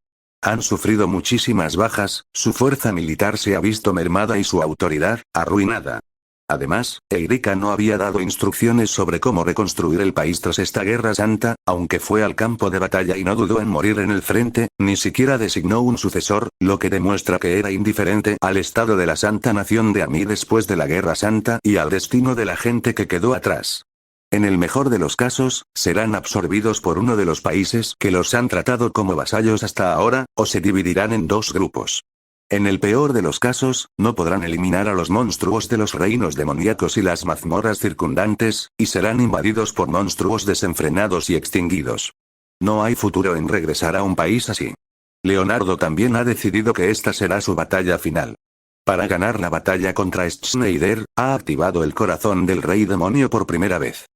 Han sufrido muchísimas bajas, su fuerza militar se ha visto mermada y su autoridad, arruinada. Además, Eirika no había dado instrucciones sobre cómo reconstruir el país tras esta guerra santa, aunque fue al campo de batalla y no dudó en morir en el frente, ni siquiera designó un sucesor, lo que demuestra que era indiferente al estado de la santa nación de Amid después de la guerra santa y al destino de la gente que quedó atrás. En el mejor de los casos, serán absorbidos por uno de los países que los han tratado como vasallos hasta ahora, o se dividirán en dos grupos. En el peor de los casos, no podrán eliminar a los monstruos de los reinos demoníacos y las mazmorras circundantes, y serán invadidos por monstruos desenfrenados y extinguidos. No hay futuro en regresar a un país así. Leonardo también ha decidido que esta será su batalla final. Para ganar la batalla contra Schneider, ha activado el corazón del rey demonio por primera vez.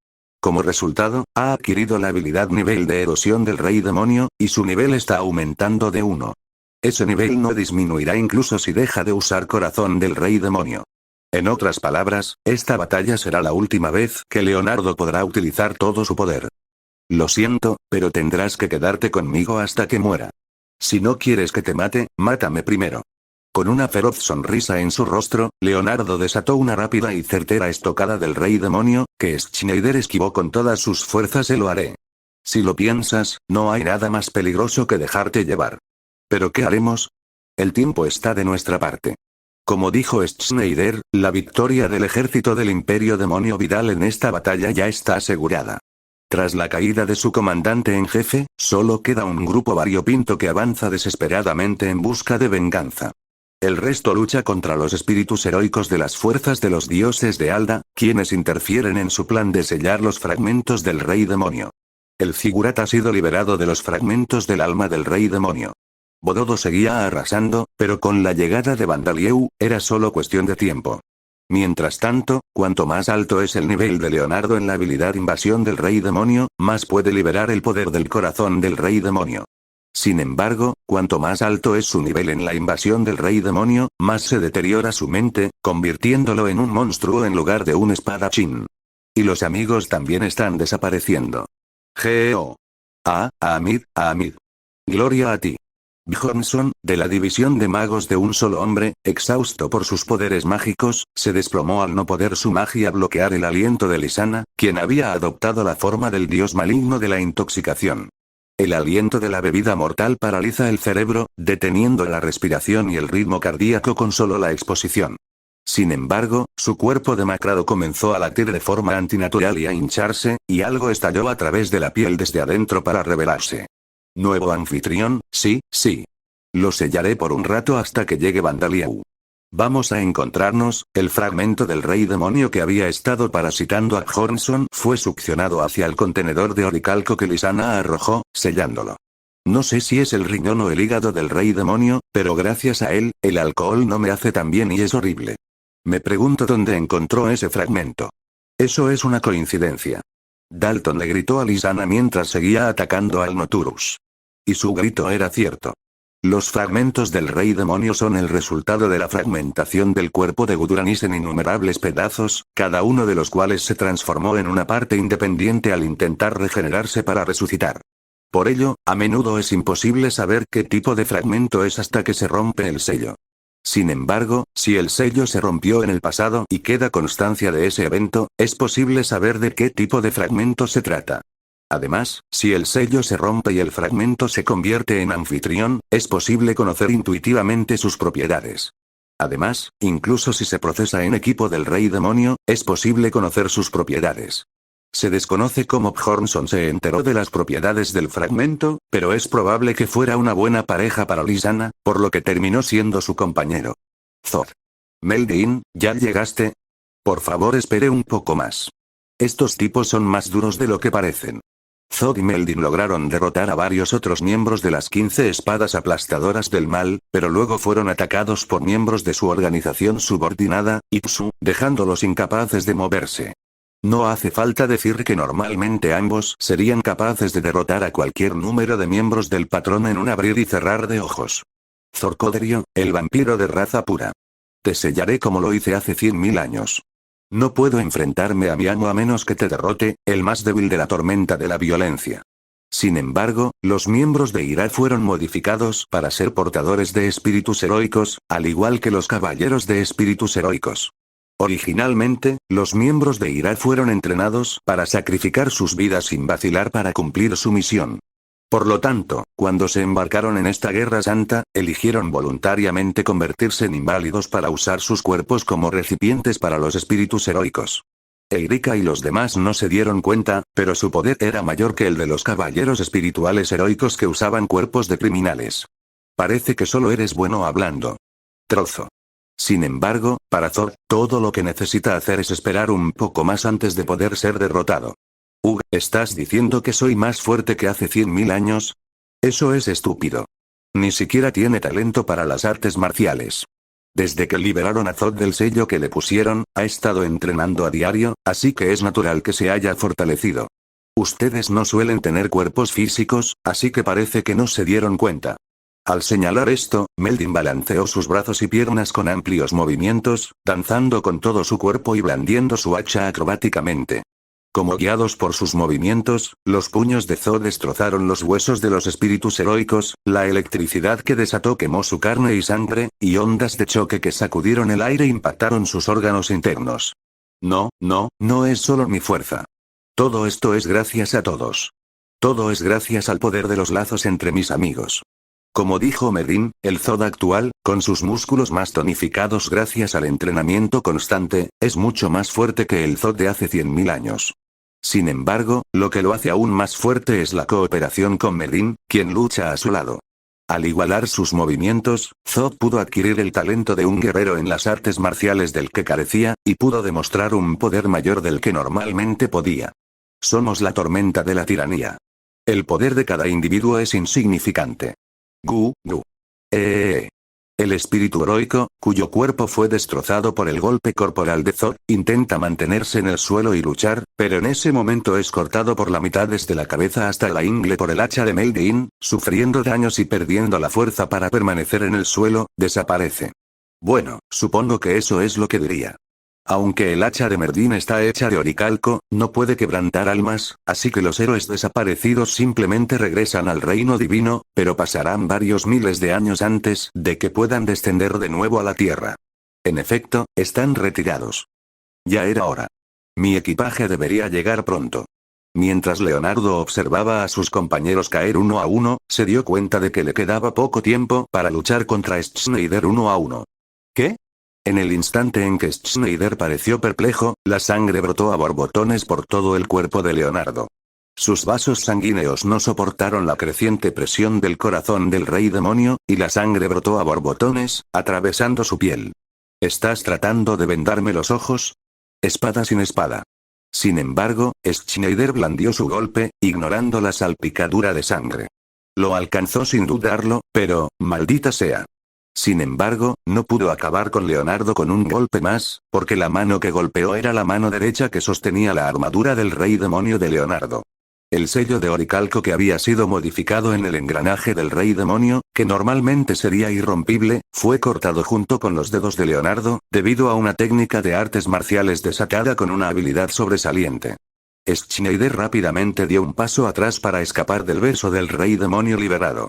Como resultado, ha adquirido la habilidad nivel de erosión del rey demonio, y su nivel está aumentando de 1. Ese nivel no disminuirá incluso si deja de usar corazón del rey demonio. En otras palabras, esta batalla será la última vez que Leonardo podrá utilizar todo su poder. Lo siento, pero tendrás que quedarte conmigo hasta que muera. Si no quieres que te mate, mátame primero. Con una feroz sonrisa en su rostro, Leonardo desató una rápida y certera estocada del rey demonio, que Schneider esquivó con todas sus fuerzas. Lo haré. Si lo piensas, no hay nada más peligroso que dejarte llevar. ¿Pero qué haremos? El tiempo está de nuestra parte. Como dijo Schneider, la victoria del ejército del Imperio Demonio Vidal en esta batalla ya está asegurada. Tras la caída de su comandante en jefe, solo queda un grupo variopinto que avanza desesperadamente en busca de venganza. El resto lucha contra los espíritus heroicos de las fuerzas de los dioses de Alda, quienes interfieren en su plan de sellar los fragmentos del rey demonio. El Zigurat ha sido liberado de los fragmentos del alma del rey demonio. Bododo seguía arrasando, pero con la llegada de Vandalieu, era solo cuestión de tiempo. Mientras tanto, cuanto más alto es el nivel de Leonardo en la habilidad invasión del rey demonio, más puede liberar el poder del corazón del rey demonio. Sin embargo, cuanto más alto es su nivel en la invasión del rey demonio, más se deteriora su mente, convirtiéndolo en un monstruo en lugar de un espadachín. Y los amigos también están desapareciendo. Geo. Amid. Gloria a ti. Bjornsson, de la división de magos de un solo hombre, exhausto por sus poderes mágicos, se desplomó al no poder su magia bloquear el aliento de Lisana, quien había adoptado la forma del dios maligno de la intoxicación. El aliento de la bebida mortal paraliza el cerebro, deteniendo la respiración y el ritmo cardíaco con solo la exposición. Sin embargo, su cuerpo demacrado comenzó a latir de forma antinatural y a hincharse, y algo estalló a través de la piel desde adentro para revelarse. Nuevo anfitrión, sí. Lo sellaré por un rato hasta que llegue Vandalieu. Vamos a encontrarnos. El fragmento del rey demonio que había estado parasitando a Bjornsson fue succionado hacia el contenedor de oricalco que Lisana arrojó, sellándolo. No sé si es el riñón o el hígado del rey demonio, pero gracias a él, el alcohol no me hace tan bien y es horrible. Me pregunto dónde encontró ese fragmento. Eso es una coincidencia. Dalton le gritó a Lisana mientras seguía atacando al Noturus. Y su grito era cierto. Los fragmentos del rey demonio son el resultado de la fragmentación del cuerpo de Guduranis en innumerables pedazos, cada uno de los cuales se transformó en una parte independiente al intentar regenerarse para resucitar. Por ello, a menudo es imposible saber qué tipo de fragmento es hasta que se rompe el sello. Sin embargo, si el sello se rompió en el pasado y queda constancia de ese evento, es posible saber de qué tipo de fragmento se trata. Además, si el sello se rompe y el fragmento se convierte en anfitrión, es posible conocer intuitivamente sus propiedades. Además, incluso si se procesa en equipo del rey demonio, es posible conocer sus propiedades. Se desconoce cómo Bjornsson se enteró de las propiedades del fragmento, pero es probable que fuera una buena pareja para Lisana, por lo que terminó siendo su compañero. Thor. Meldin, ¿ya llegaste? Por favor, espere un poco más. Estos tipos son más duros de lo que parecen. Zod y Meldin lograron derrotar a varios otros miembros de las 15 espadas aplastadoras del mal, pero luego fueron atacados por miembros de su organización subordinada, Ipsu, dejándolos incapaces de moverse. No hace falta decir que normalmente ambos serían capaces de derrotar a cualquier número de miembros del patrón en un abrir y cerrar de ojos. Zorcodrio, el vampiro de raza pura. Te sellaré como lo hice hace 100.000 años. No puedo enfrentarme a mi amo a menos que te derrote, el más débil de la tormenta de la violencia. Sin embargo, los miembros de Ira fueron modificados para ser portadores de espíritus heroicos, al igual que los caballeros de espíritus heroicos. Originalmente, los miembros de Ira fueron entrenados para sacrificar sus vidas sin vacilar para cumplir su misión. Por lo tanto, cuando se embarcaron en esta guerra santa, eligieron voluntariamente convertirse en inválidos para usar sus cuerpos como recipientes para los espíritus heroicos. Eirika y los demás no se dieron cuenta, pero su poder era mayor que el de los caballeros espirituales heroicos que usaban cuerpos de criminales. Parece que solo eres bueno hablando. Trozo. Sin embargo, para Thor, todo lo que necesita hacer es esperar un poco más antes de poder ser derrotado. ¿Estás diciendo que soy más fuerte que hace 100.000 años? Eso es estúpido. Ni siquiera tiene talento para las artes marciales. Desde que liberaron a Zod del sello que le pusieron, ha estado entrenando a diario, así que es natural que se haya fortalecido. Ustedes no suelen tener cuerpos físicos, así que parece que no se dieron cuenta. Al señalar esto, Meldin balanceó sus brazos y piernas con amplios movimientos, danzando con todo su cuerpo y blandiendo su hacha acrobáticamente. Como guiados por sus movimientos, los puños de Zod destrozaron los huesos de los espíritus heroicos, la electricidad que desató quemó su carne y sangre, y ondas de choque que sacudieron el aire impactaron sus órganos internos. No es solo mi fuerza. Todo esto es gracias a todos. Todo es gracias al poder de los lazos entre mis amigos. Como dijo Meldin, el Zod actual, con sus músculos más tonificados gracias al entrenamiento constante, es mucho más fuerte que el Zod de hace 100.000 años. Sin embargo, lo que lo hace aún más fuerte es la cooperación con Meldin, quien lucha a su lado. Al igualar sus movimientos, Zod pudo adquirir el talento de un guerrero en las artes marciales del que carecía, y pudo demostrar un poder mayor del que normalmente podía. Somos la tormenta de la tiranía. El poder de cada individuo es insignificante. Gu. El espíritu heroico, cuyo cuerpo fue destrozado por el golpe corporal de Zod, intenta mantenerse en el suelo y luchar, pero en ese momento es cortado por la mitad desde la cabeza hasta la ingle por el hacha de Meldin, sufriendo daños y perdiendo la fuerza para permanecer en el suelo, desaparece. Bueno, supongo que eso es lo que diría. Aunque el hacha de Meldin está hecha de oricalco, no puede quebrantar almas, así que los héroes desaparecidos simplemente regresan al reino divino, pero pasarán varios miles de años antes de que puedan descender de nuevo a la tierra. En efecto, están retirados. Ya era hora. Mi equipaje debería llegar pronto. Mientras Leonardo observaba a sus compañeros caer uno a uno, se dio cuenta de que le quedaba poco tiempo para luchar contra Schneider uno a uno. ¿Qué? En el instante en que Schneider pareció perplejo, la sangre brotó a borbotones por todo el cuerpo de Leonardo. Sus vasos sanguíneos no soportaron la creciente presión del corazón del rey demonio, y la sangre brotó a borbotones, atravesando su piel. ¿Estás tratando de vendarme los ojos? Espada sin espada. Sin embargo, Schneider blandió su golpe, ignorando la salpicadura de sangre. Lo alcanzó sin dudarlo, pero, maldita sea. Sin embargo, no pudo acabar con Leonardo con un golpe más, porque la mano que golpeó era la mano derecha que sostenía la armadura del rey demonio de Leonardo. El sello de oricalco que había sido modificado en el engranaje del rey demonio, que normalmente sería irrompible, fue cortado junto con los dedos de Leonardo, debido a una técnica de artes marciales desatada con una habilidad sobresaliente. Schneider rápidamente dio un paso atrás para escapar del beso del rey demonio liberado.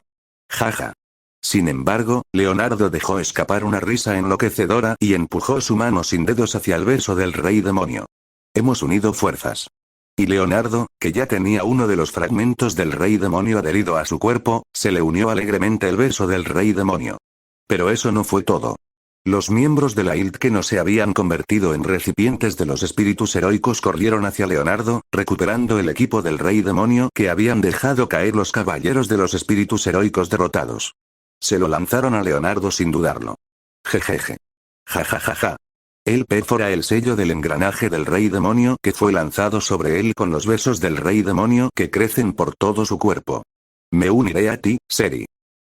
Jaja. Sin embargo, Leonardo dejó escapar una risa enloquecedora y empujó su mano sin dedos hacia el beso del rey demonio. Hemos unido fuerzas. Y Leonardo, que ya tenía uno de los fragmentos del rey demonio adherido a su cuerpo, se le unió alegremente el beso del rey demonio. Pero eso no fue todo. Los miembros de la Hild que no se habían convertido en recipientes de los espíritus heroicos corrieron hacia Leonardo, recuperando el equipo del rey demonio que habían dejado caer los caballeros de los espíritus heroicos derrotados. Se lo lanzaron a Leonardo sin dudarlo. Jejeje. Jajajaja. Él perfora el sello del engranaje del rey demonio que fue lanzado sobre él con los besos del rey demonio que crecen por todo su cuerpo. Me uniré a ti, Seri.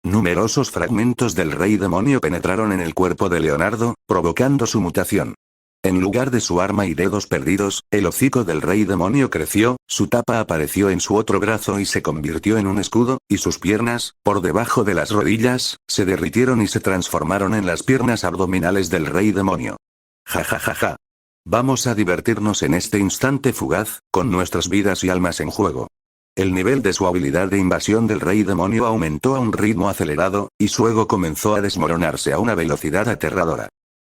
Numerosos fragmentos del rey demonio penetraron en el cuerpo de Leonardo, provocando su mutación. En lugar de su arma y dedos perdidos, el hocico del rey demonio creció, su tapa apareció en su otro brazo y se convirtió en un escudo, y sus piernas, por debajo de las rodillas, se derritieron y se transformaron en las piernas abdominales del rey demonio. Jajajaja. Vamos a divertirnos en este instante fugaz, con nuestras vidas y almas en juego. El nivel de su habilidad de invasión del rey demonio aumentó a un ritmo acelerado, y su ego comenzó a desmoronarse a una velocidad aterradora.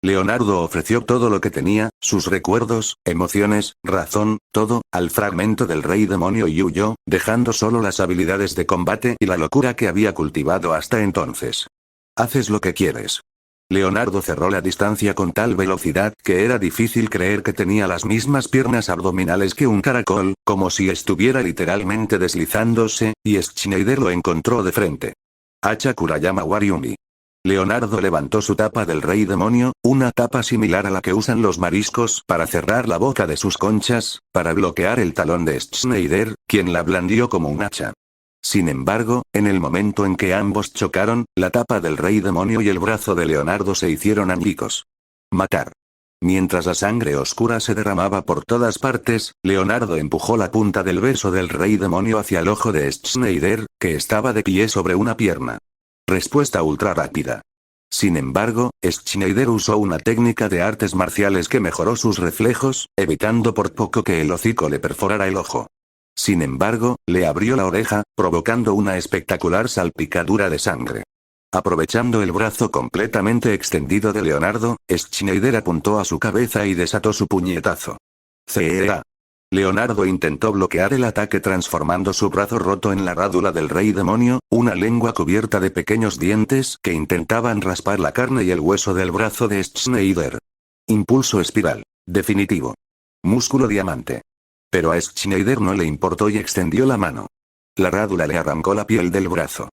Leonardo ofreció todo lo que tenía, sus recuerdos, emociones, razón, todo, al fragmento del rey demonio y huyó, dejando solo las habilidades de combate y la locura que había cultivado hasta entonces. Haces lo que quieres. Leonardo cerró la distancia con tal velocidad que era difícil creer que tenía las mismas piernas abdominales que un caracol, como si estuviera literalmente deslizándose, y Schneider lo encontró de frente. Hacha Kurayama Wariumi. Leonardo levantó su tapa del rey demonio, una tapa similar a la que usan los mariscos para cerrar la boca de sus conchas, para bloquear el talón de Schneider, quien la blandió como un hacha. Sin embargo, en el momento en que ambos chocaron, la tapa del rey demonio y el brazo de Leonardo se hicieron añicos. Matar. Mientras la sangre oscura se derramaba por todas partes, Leonardo empujó la punta del beso del rey demonio hacia el ojo de Schneider, que estaba de pie sobre una pierna. Respuesta ultra rápida. Sin embargo, Schneider usó una técnica de artes marciales que mejoró sus reflejos, evitando por poco que el hocico le perforara el ojo. Sin embargo, le abrió la oreja, provocando una espectacular salpicadura de sangre. Aprovechando el brazo completamente extendido de Leonardo, Schneider apuntó a su cabeza y desató su puñetazo. ¡Cea! Leonardo intentó bloquear el ataque transformando su brazo roto en la rádula del rey demonio, una lengua cubierta de pequeños dientes que intentaban raspar la carne y el hueso del brazo de Schneider. Impulso espiral. Definitivo. Músculo diamante. Pero a Schneider no le importó y extendió la mano. La rádula le arrancó la piel del brazo.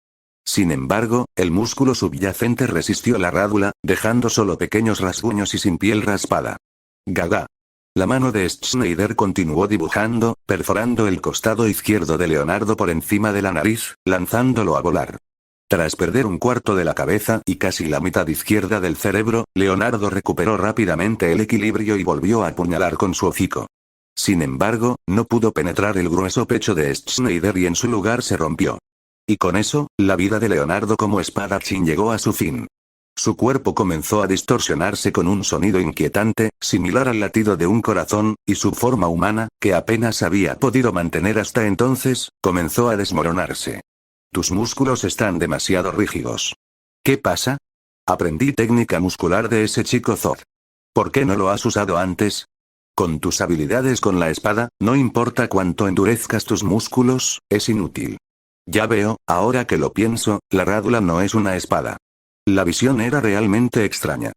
Sin embargo, el músculo subyacente resistió la rádula, dejando solo pequeños rasguños y sin piel raspada. Gaga. La mano de Schneider continuó dibujando, perforando el costado izquierdo de Leonardo por encima de la nariz, lanzándolo a volar. Tras perder un cuarto de la cabeza y casi la mitad izquierda del cerebro, Leonardo recuperó rápidamente el equilibrio y volvió a apuñalar con su hocico. Sin embargo, no pudo penetrar el grueso pecho de Schneider y en su lugar se rompió. Y con eso, la vida de Leonardo como espadachín llegó a su fin. Su cuerpo comenzó a distorsionarse con un sonido inquietante, similar al latido de un corazón, y su forma humana, que apenas había podido mantener hasta entonces, comenzó a desmoronarse. Tus músculos están demasiado rígidos. ¿Qué pasa? Aprendí técnica muscular de ese chico Zod. ¿Por qué no lo has usado antes? Con tus habilidades con la espada, no importa cuánto endurezcas tus músculos, es inútil. Ya veo, ahora que lo pienso, la rádula no es una espada. La visión era realmente extraña.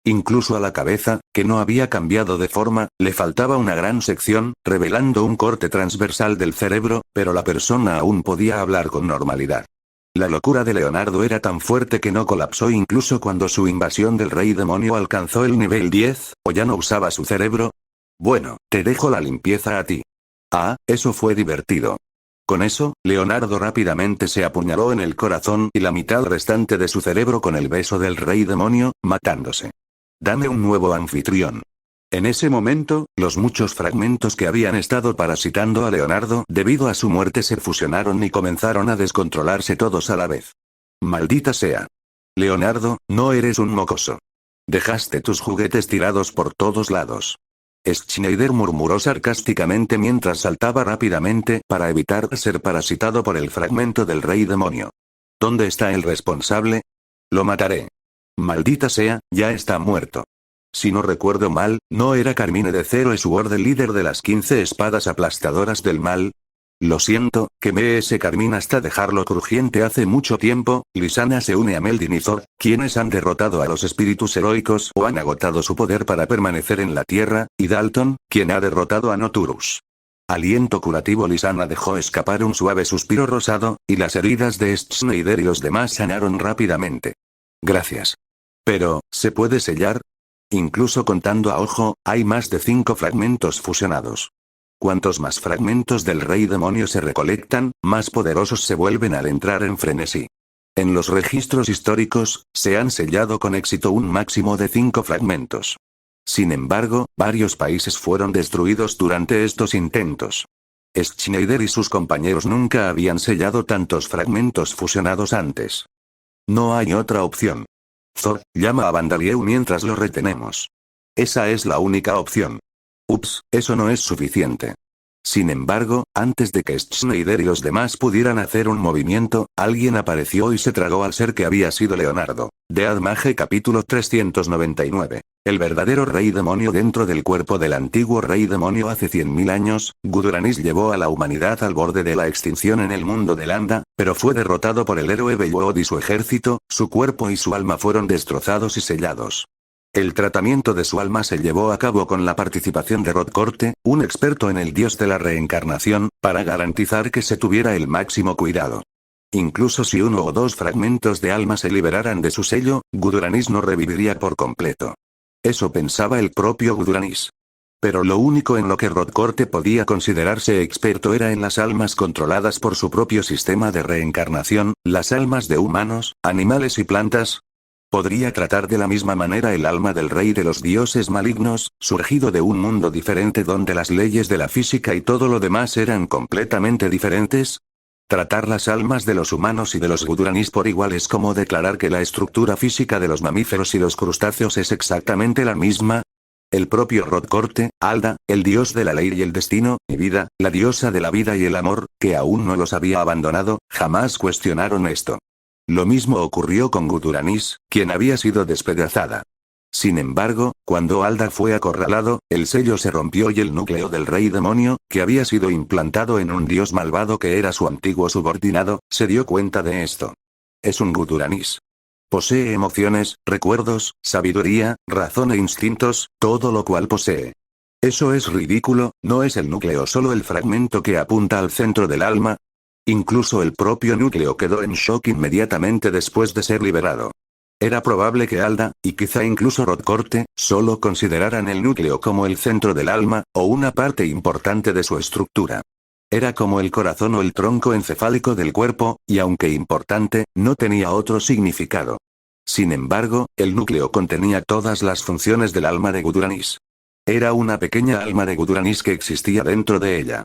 Incluso a la cabeza, que no había cambiado de forma, le faltaba una gran sección, revelando un corte transversal del cerebro, pero la persona aún podía hablar con normalidad. La locura de Leonardo era tan fuerte que no colapsó incluso cuando su invasión del rey demonio alcanzó el nivel 10, ¿o ya no usaba su cerebro? Bueno, te dejo la limpieza a ti. Ah, eso fue divertido. Con eso, Leonardo rápidamente se apuñaló en el corazón y la mitad restante de su cerebro con el beso del rey demonio, matándose. Dame un nuevo anfitrión. En ese momento, los muchos fragmentos que habían estado parasitando a Leonardo debido a su muerte se fusionaron y comenzaron a descontrolarse todos a la vez. Maldita sea. Leonardo, no eres un mocoso. Dejaste tus juguetes tirados por todos lados. Schneider murmuró sarcásticamente mientras saltaba rápidamente para evitar ser parasitado por el fragmento del rey demonio. ¿Dónde está el responsable? Lo mataré. Maldita sea, ya está muerto. Si no recuerdo mal, ¿no era Carmine de Zero Sword el líder de las 15 espadas aplastadoras del mal? Lo siento, quemé ese carmín hasta dejarlo crujiente hace mucho tiempo. Lisana se une a Meldin y Zod, quienes han derrotado a los espíritus heroicos o han agotado su poder para permanecer en la tierra, y Dalton, quien ha derrotado a Noturus. Aliento curativo. Lisana dejó escapar un suave suspiro rosado, y las heridas de Schneider y los demás sanaron rápidamente. Gracias. Pero, ¿se puede sellar? Incluso contando a ojo, hay más de 5 fragmentos fusionados. Cuantos más fragmentos del rey demonio se recolectan, más poderosos se vuelven al entrar en frenesí. En los registros históricos, se han sellado con éxito un máximo de 5 fragmentos. Sin embargo, varios países fueron destruidos durante estos intentos. Schneider y sus compañeros nunca habían sellado tantos fragmentos fusionados antes. No hay otra opción. Zod, llama a Vandalieu mientras lo retenemos. Esa es la única opción. Ups, eso no es suficiente. Sin embargo, antes de que Schneider y los demás pudieran hacer un movimiento, alguien apareció y se tragó al ser que había sido Leonardo. Dead Mage capítulo 399. El verdadero rey demonio dentro del cuerpo del antiguo rey demonio hace 100.000 años, Guduranis llevó a la humanidad al borde de la extinción en el mundo de Landa, pero fue derrotado por el héroe Beowulf y su ejército, su cuerpo y su alma fueron destrozados y sellados. El tratamiento de su alma se llevó a cabo con la participación de Rodcorte, un experto en el dios de la reencarnación, para garantizar que se tuviera el máximo cuidado. Incluso si 1 o 2 fragmentos de alma se liberaran de su sello, Guduranis no reviviría por completo. Eso pensaba el propio Guduranis. Pero lo único en lo que Rodcorte podía considerarse experto era en las almas controladas por su propio sistema de reencarnación, las almas de humanos, animales y plantas. Podría tratar de la misma manera el alma del rey de los dioses malignos, surgido de un mundo diferente donde las leyes de la física y todo lo demás eran completamente diferentes. Tratar las almas de los humanos y de los Guduranis por igual es como declarar que la estructura física de los mamíferos y los crustáceos es exactamente la misma. El propio Rodcorte, Alda, el dios de la ley y el destino, y Vida, la diosa de la vida y el amor, que aún no los había abandonado, jamás cuestionaron esto. Lo mismo ocurrió con Guduranis, quien había sido despedazada. Sin embargo, cuando Alda fue acorralado, el sello se rompió y el núcleo del rey demonio, que había sido implantado en un dios malvado que era su antiguo subordinado, se dio cuenta de esto. Es un Guduranis. Posee emociones, recuerdos, sabiduría, razón e instintos, todo lo cual posee. Eso es ridículo, ¿no es el núcleo solo el fragmento que apunta al centro del alma? Incluso el propio núcleo quedó en shock inmediatamente después de ser liberado. Era probable que Alda, y quizá incluso Rodcorte, solo consideraran el núcleo como el centro del alma, o una parte importante de su estructura. Era como el corazón o el tronco encefálico del cuerpo, y aunque importante, no tenía otro significado. Sin embargo, el núcleo contenía todas las funciones del alma de Guduranis. Era una pequeña alma de Guduranis que existía dentro de ella.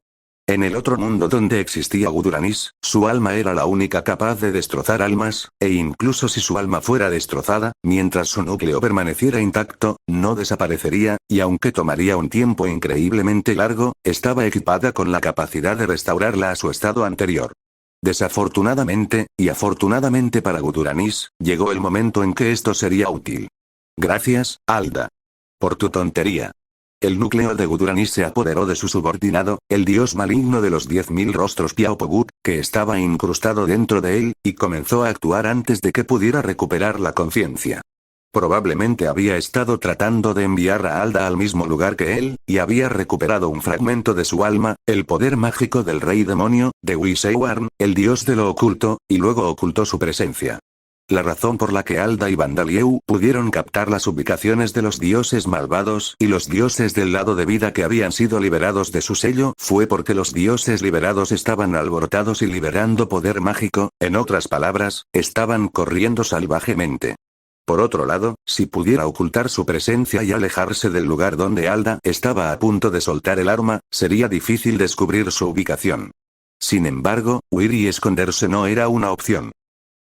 En el otro mundo donde existía Guduranis, su alma era la única capaz de destrozar almas, e incluso si su alma fuera destrozada, mientras su núcleo permaneciera intacto, no desaparecería, y aunque tomaría un tiempo increíblemente largo, estaba equipada con la capacidad de restaurarla a su estado anterior. Desafortunadamente, y afortunadamente para Guduranis, llegó el momento en que esto sería útil. Gracias, Alda. Por tu tontería. El núcleo de Guduranis se apoderó de su subordinado, el dios maligno de los 10.000 rostros Piaopogut, que estaba incrustado dentro de él, y comenzó a actuar antes de que pudiera recuperar la conciencia. Probablemente había estado tratando de enviar a Alda al mismo lugar que él, y había recuperado un fragmento de su alma, el poder mágico del rey demonio, de Wiseiwarn, el dios de lo oculto, y luego ocultó su presencia. La razón por la que Alda y Bandalieu pudieron captar las ubicaciones de los dioses malvados y los dioses del lado de vida que habían sido liberados de su sello fue porque los dioses liberados estaban alborotados y liberando poder mágico, en otras palabras, estaban corriendo salvajemente. Por otro lado, si pudiera ocultar su presencia y alejarse del lugar donde Alda estaba a punto de soltar el arma, sería difícil descubrir su ubicación. Sin embargo, huir y esconderse no era una opción.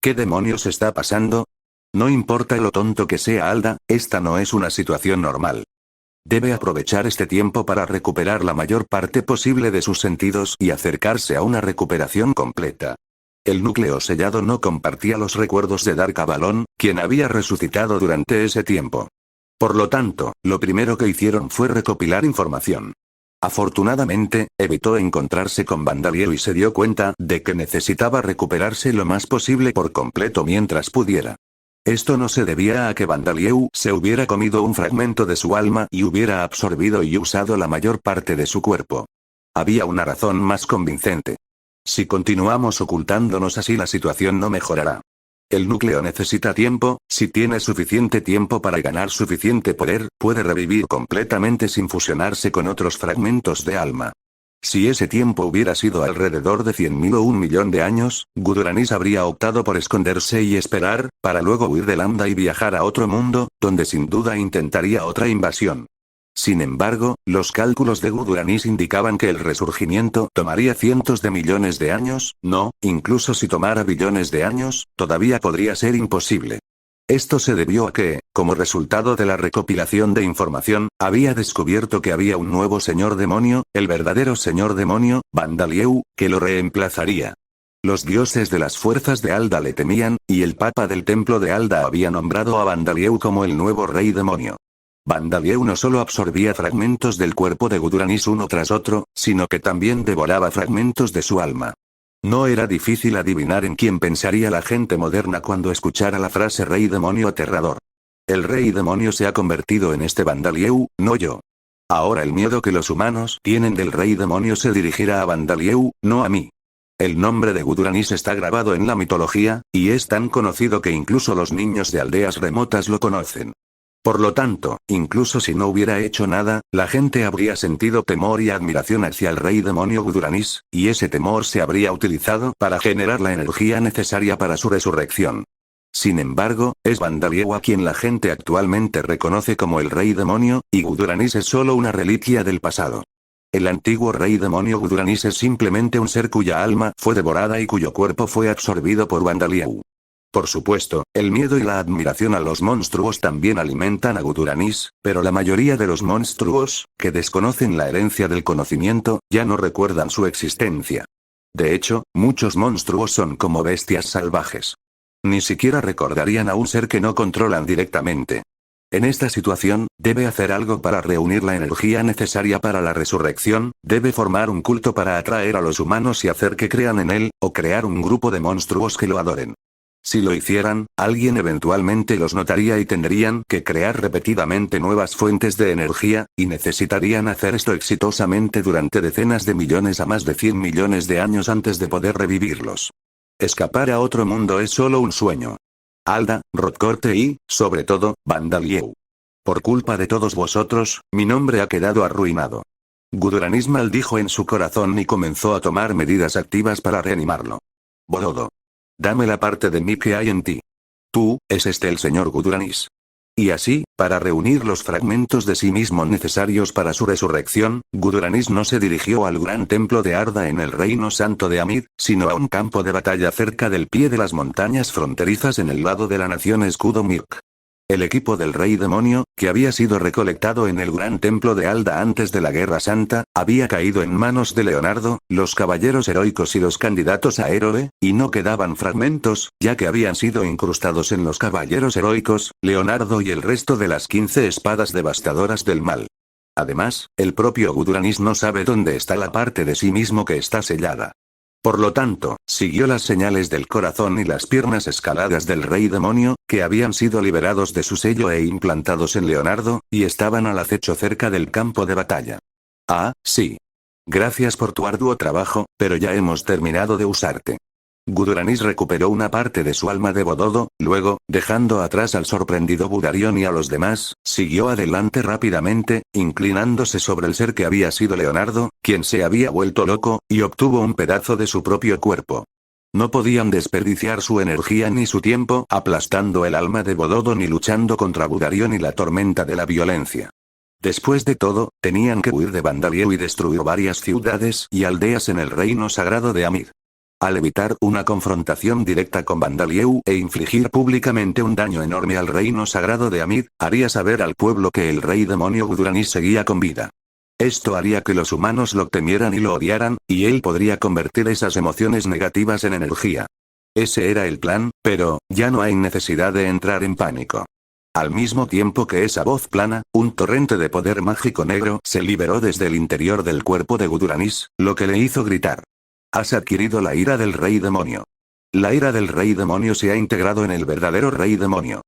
¿Qué demonios está pasando? No importa lo tonto que sea Alda, esta no es una situación normal. Debe aprovechar este tiempo para recuperar la mayor parte posible de sus sentidos y acercarse a una recuperación completa. El núcleo sellado no compartía los recuerdos de Dark Avalon, quien había resucitado durante ese tiempo. Por lo tanto, lo primero que hicieron fue recopilar información. Afortunadamente, evitó encontrarse con Bandalieu y se dio cuenta de que necesitaba recuperarse lo más posible por completo mientras pudiera. Esto no se debía a que Bandalieu se hubiera comido un fragmento de su alma y hubiera absorbido y usado la mayor parte de su cuerpo. Había una razón más convincente. Si continuamos ocultándonos así la situación no mejorará. El núcleo necesita tiempo, si tiene suficiente tiempo para ganar suficiente poder, puede revivir completamente sin fusionarse con otros fragmentos de alma. Si ese tiempo hubiera sido alrededor de 100.000 o 1.000.000 de años, Guduranis habría optado por esconderse y esperar, para luego huir de Lambda y viajar a otro mundo, donde sin duda intentaría otra invasión. Sin embargo, los cálculos de Guduranis indicaban que el resurgimiento tomaría cientos de millones de años, no, incluso si tomara billones de años, todavía podría ser imposible. Esto se debió a que, como resultado de la recopilación de información, había descubierto que había un nuevo señor demonio, el verdadero señor demonio, Bandalieu, que lo reemplazaría. Los dioses de las fuerzas de Alda le temían, y el papa del templo de Alda había nombrado a Bandalieu como el nuevo rey demonio. Bandalieu no solo absorbía fragmentos del cuerpo de Guduranis uno tras otro, sino que también devoraba fragmentos de su alma. No era difícil adivinar en quién pensaría la gente moderna cuando escuchara la frase rey demonio aterrador. El rey demonio se ha convertido en este Bandalieu, no yo. Ahora el miedo que los humanos tienen del rey demonio se dirigirá a Bandalieu, no a mí. El nombre de Guduranis está grabado en la mitología, y es tan conocido que incluso los niños de aldeas remotas lo conocen. Por lo tanto, incluso si no hubiera hecho nada, la gente habría sentido temor y admiración hacia el rey demonio Guduranis, y ese temor se habría utilizado para generar la energía necesaria para su resurrección. Sin embargo, es Bandalieu a quien la gente actualmente reconoce como el rey demonio, y Guduranis es solo una reliquia del pasado. El antiguo rey demonio Guduranis es simplemente un ser cuya alma fue devorada y cuyo cuerpo fue absorbido por Bandalieu. Por supuesto, el miedo y la admiración a los monstruos también alimentan a Guduranis, pero la mayoría de los monstruos, que desconocen la herencia del conocimiento, ya no recuerdan su existencia. De hecho, muchos monstruos son como bestias salvajes. Ni siquiera recordarían a un ser que no controlan directamente. En esta situación, debe hacer algo para reunir la energía necesaria para la resurrección, debe formar un culto para atraer a los humanos y hacer que crean en él, o crear un grupo de monstruos que lo adoren. Si lo hicieran, alguien eventualmente los notaría y tendrían que crear repetidamente nuevas fuentes de energía, y necesitarían hacer esto exitosamente durante decenas de millones a más de 100 millones de años antes de poder revivirlos. Escapar a otro mundo es solo un sueño. Alda, Rodcorte y, sobre todo, Bandalieu. Por culpa de todos vosotros, mi nombre ha quedado arruinado. Guduranis maldijo en su corazón y comenzó a tomar medidas activas para reanimarlo. Bododo. Dame la parte de mí que hay en ti. Tú, es el señor Guduranis. Y así, para reunir los fragmentos de sí mismo necesarios para su resurrección, Guduranis no se dirigió al gran templo de Arda en el reino santo de Amid, sino a un campo de batalla cerca del pie de las montañas fronterizas en el lado de la nación Escudo Mirk. El equipo del rey demonio, que había sido recolectado en el gran templo de Alda antes de la Guerra Santa, había caído en manos de Leonardo, los caballeros heroicos y los candidatos a héroe, y no quedaban fragmentos, ya que habían sido incrustados en los caballeros heroicos, Leonardo y el resto de las 15 espadas devastadoras del mal. Además, el propio Guduranis no sabe dónde está la parte de sí mismo que está sellada. Por lo tanto, siguió las señales del corazón y las piernas escaladas del rey demonio, que habían sido liberados de su sello e implantados en Leonardo, y estaban al acecho cerca del campo de batalla. Ah, sí. Gracias por tu arduo trabajo, pero ya hemos terminado de usarte. Guduranis recuperó una parte de su alma de Bododo, luego, dejando atrás al sorprendido Budarion y a los demás, siguió adelante rápidamente, inclinándose sobre el ser que había sido Leonardo, quien se había vuelto loco, y obtuvo un pedazo de su propio cuerpo. No podían desperdiciar su energía ni su tiempo aplastando el alma de Bododo ni luchando contra Budarion y la tormenta de la violencia. Después de todo, tenían que huir de Bandalieu y destruir varias ciudades y aldeas en el reino sagrado de Amid. Al evitar una confrontación directa con Bandalieu e infligir públicamente un daño enorme al reino sagrado de Amid, haría saber al pueblo que el rey demonio Guduranis seguía con vida. Esto haría que los humanos lo temieran y lo odiaran, y él podría convertir esas emociones negativas en energía. Ese era el plan, pero, ya no hay necesidad de entrar en pánico. Al mismo tiempo que esa voz plana, un torrente de poder mágico negro se liberó desde el interior del cuerpo de Guduranis, lo que le hizo gritar. Has adquirido la ira del rey demonio. La ira del rey demonio se ha integrado en el verdadero rey demonio.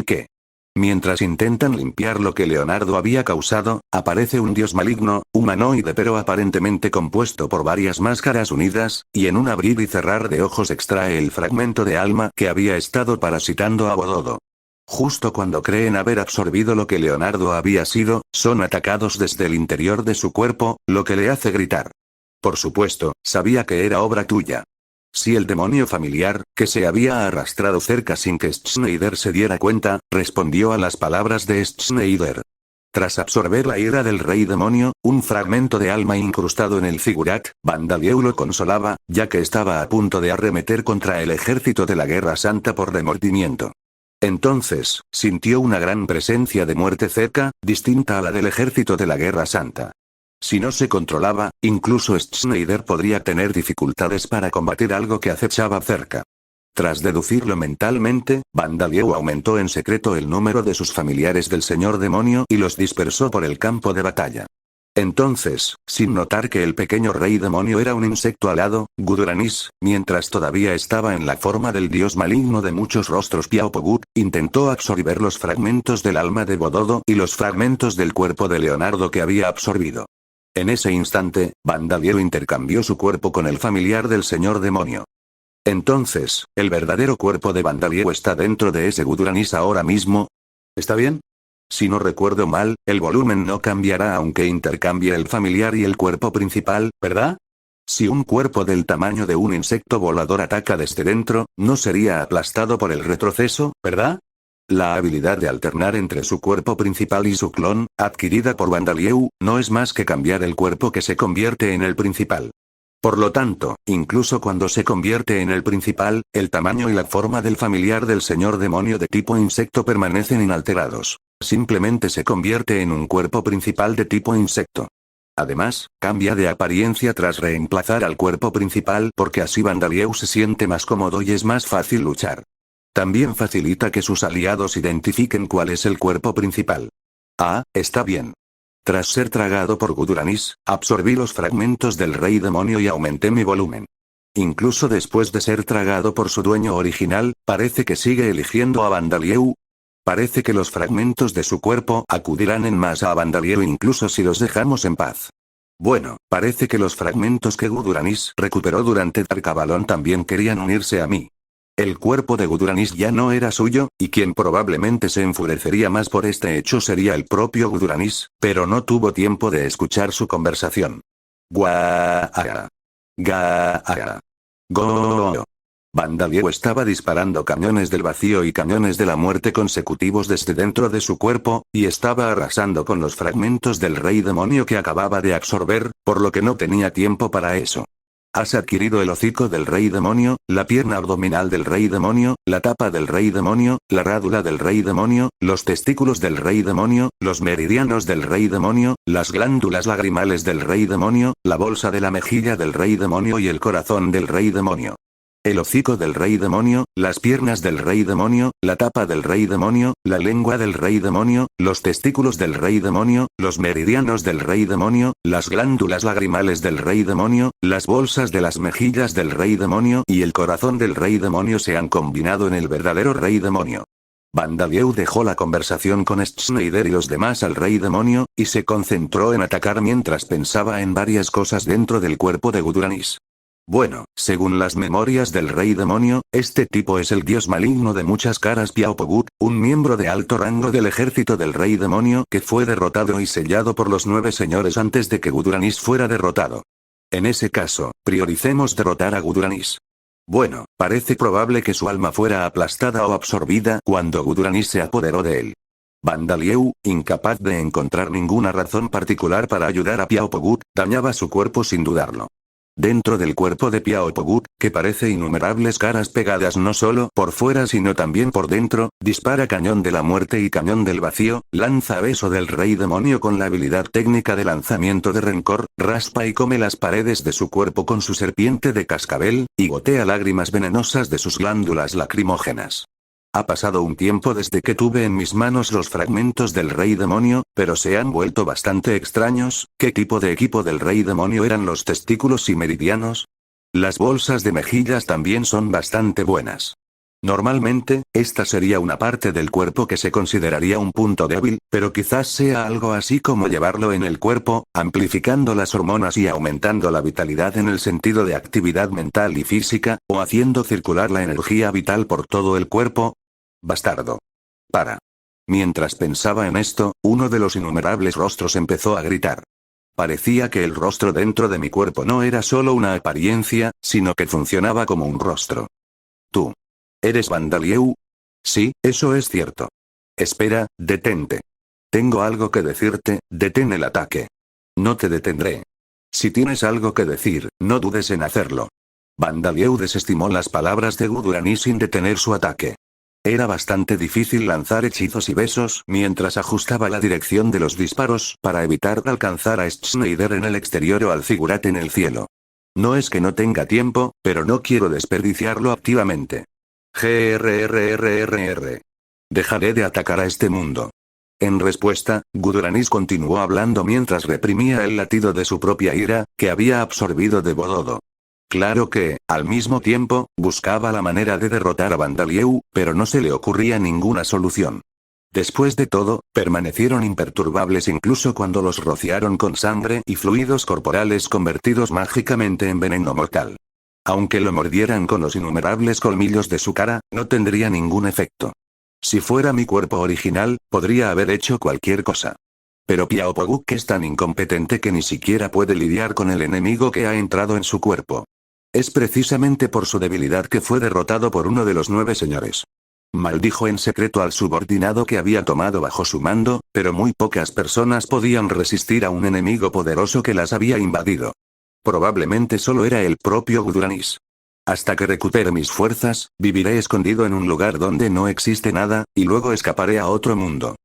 ¿Qué? Mientras intentan limpiar lo que Leonardo había causado, aparece un dios maligno, humanoide pero aparentemente compuesto por varias máscaras unidas, y en un abrir y cerrar de ojos extrae el fragmento de alma que había estado parasitando a Bododo. Justo cuando creen haber absorbido lo que Leonardo había sido, son atacados desde el interior de su cuerpo, lo que le hace gritar. Por supuesto, sabía que era obra tuya. Si el demonio familiar, que se había arrastrado cerca sin que Schneider se diera cuenta, respondió a las palabras de Schneider. Tras absorber la ira del rey demonio, un fragmento de alma incrustado en el figurat, Bandalieu lo consolaba, ya que estaba a punto de arremeter contra el ejército de la Guerra Santa por remordimiento. Entonces, sintió una gran presencia de muerte cerca, distinta a la del ejército de la Guerra Santa. Si no se controlaba, incluso Schneider podría tener dificultades para combatir algo que acechaba cerca. Tras deducirlo mentalmente, Bandalieu aumentó en secreto el número de sus familiares del señor demonio y los dispersó por el campo de batalla. Entonces, sin notar que el pequeño rey demonio era un insecto alado, Guduranis, mientras todavía estaba en la forma del dios maligno de muchos rostros Piaopogut, intentó absorber los fragmentos del alma de Bododo y los fragmentos del cuerpo de Leonardo que había absorbido. En ese instante, Bandalieu intercambió su cuerpo con el familiar del señor demonio. Entonces, ¿el verdadero cuerpo de Bandalieu está dentro de ese Guduranis ahora mismo? ¿Está bien? Si no recuerdo mal, el volumen no cambiará aunque intercambie el familiar y el cuerpo principal, ¿verdad? Si un cuerpo del tamaño de un insecto volador ataca desde dentro, no sería aplastado por el retroceso, ¿verdad? La habilidad de alternar entre su cuerpo principal y su clon, adquirida por Vandalieu, no es más que cambiar el cuerpo que se convierte en el principal. Por lo tanto, incluso cuando se convierte en el principal, el tamaño y la forma del familiar del señor demonio de tipo insecto permanecen inalterados. Simplemente se convierte en un cuerpo principal de tipo insecto. Además, cambia de apariencia tras reemplazar al cuerpo principal porque así Vandalieu se siente más cómodo y es más fácil luchar. También facilita que sus aliados identifiquen cuál es el cuerpo principal. Ah, está bien. Tras ser tragado por Guduranis, absorbí los fragmentos del rey demonio y aumenté mi volumen. Incluso después de ser tragado por su dueño original, parece que sigue eligiendo a Vandalieu. Parece que los fragmentos de su cuerpo acudirán en masa a Vandalieu incluso si los dejamos en paz. Bueno, parece que los fragmentos que Guduranis recuperó durante Dark Avalon también querían unirse a mí. El cuerpo de Guduranis ya no era suyo, y quien probablemente se enfurecería más por este hecho sería el propio Guduranis, pero no tuvo tiempo de escuchar su conversación. Guaaaa. Gaaa. Go. Vandalieu estaba disparando cañones del vacío y cañones de la muerte consecutivos desde dentro de su cuerpo, y estaba arrasando con los fragmentos del rey demonio que acababa de absorber, por lo que no tenía tiempo para eso. Has adquirido el hocico del rey demonio, la pierna abdominal del rey demonio, la tapa del rey demonio, la rádula del rey demonio, los testículos del rey demonio, los meridianos del rey demonio, las glándulas lagrimales del rey demonio, la bolsa de la mejilla del rey demonio y el corazón del rey demonio. El hocico del rey demonio, las piernas del rey demonio, la tapa del rey demonio, la lengua del rey demonio, los testículos del rey demonio, los meridianos del rey demonio, las glándulas lagrimales del rey demonio, las bolsas de las mejillas del rey demonio y el corazón del rey demonio se han combinado en el verdadero rey demonio. Vandalieu dejó la conversación con Schneider y los demás al rey demonio, y se concentró en atacar mientras pensaba en varias cosas dentro del cuerpo de Guduranis. Bueno, según las memorias del rey demonio, este tipo es el dios maligno de muchas caras Piaopogut, un miembro de alto rango del ejército del rey demonio que fue derrotado y sellado por los 9 señores antes de que Guduranis fuera derrotado. En ese caso, prioricemos derrotar a Guduranis. Bueno, parece probable que su alma fuera aplastada o absorbida cuando Guduranis se apoderó de él. Vandalieu, incapaz de encontrar ninguna razón particular para ayudar a Piaopogut, dañaba su cuerpo sin dudarlo. Dentro del cuerpo de Piaopogut, que parece innumerables caras pegadas no solo por fuera sino también por dentro, dispara cañón de la muerte y cañón del vacío, lanza beso del rey demonio con la habilidad técnica de lanzamiento de rencor, raspa y come las paredes de su cuerpo con su serpiente de cascabel, y gotea lágrimas venenosas de sus glándulas lacrimógenas. Ha pasado un tiempo desde que tuve en mis manos los fragmentos del rey demonio, pero se han vuelto bastante extraños. ¿Qué tipo de equipo del rey demonio eran los testículos y meridianos? Las bolsas de mejillas también son bastante buenas. Normalmente, esta sería una parte del cuerpo que se consideraría un punto débil, pero quizás sea algo así como llevarlo en el cuerpo, amplificando las hormonas y aumentando la vitalidad en el sentido de actividad mental y física, o haciendo circular la energía vital por todo el cuerpo. Bastardo. Para. Mientras pensaba en esto, uno de los innumerables rostros empezó a gritar. Parecía que el rostro dentro de mi cuerpo no era solo una apariencia, sino que funcionaba como un rostro. ¿Tú eres Vandalieu? Sí, eso es cierto. Espera, detente. Tengo algo que decirte, detén el ataque. No te detendré. Si tienes algo que decir, no dudes en hacerlo. Vandalieu desestimó las palabras de Guduranis sin detener su ataque. Era bastante difícil lanzar hechizos y besos mientras ajustaba la dirección de los disparos para evitar alcanzar a Schneider en el exterior o al Ziggurat en el cielo. No es que no tenga tiempo, pero no quiero desperdiciarlo activamente. Grrrrrr. Dejaré de atacar a este mundo. En respuesta, Guduranis continuó hablando mientras reprimía el latido de su propia ira, que había absorbido de Bododo. Claro que, al mismo tiempo, buscaba la manera de derrotar a Vandalieu, pero no se le ocurría ninguna solución. Después de todo, permanecieron imperturbables incluso cuando los rociaron con sangre y fluidos corporales convertidos mágicamente en veneno mortal. Aunque lo mordieran con los innumerables colmillos de su cara, no tendría ningún efecto. Si fuera mi cuerpo original, podría haber hecho cualquier cosa. Pero Piao Poguk es tan incompetente que ni siquiera puede lidiar con el enemigo que ha entrado en su cuerpo. Es precisamente por su debilidad que fue derrotado por uno de los 9 señores. Maldijo en secreto al subordinado que había tomado bajo su mando, pero muy pocas personas podían resistir a un enemigo poderoso que las había invadido. Probablemente solo era el propio Guduranis. Hasta que recupere mis fuerzas, viviré escondido en un lugar donde no existe nada, y luego escaparé a otro mundo.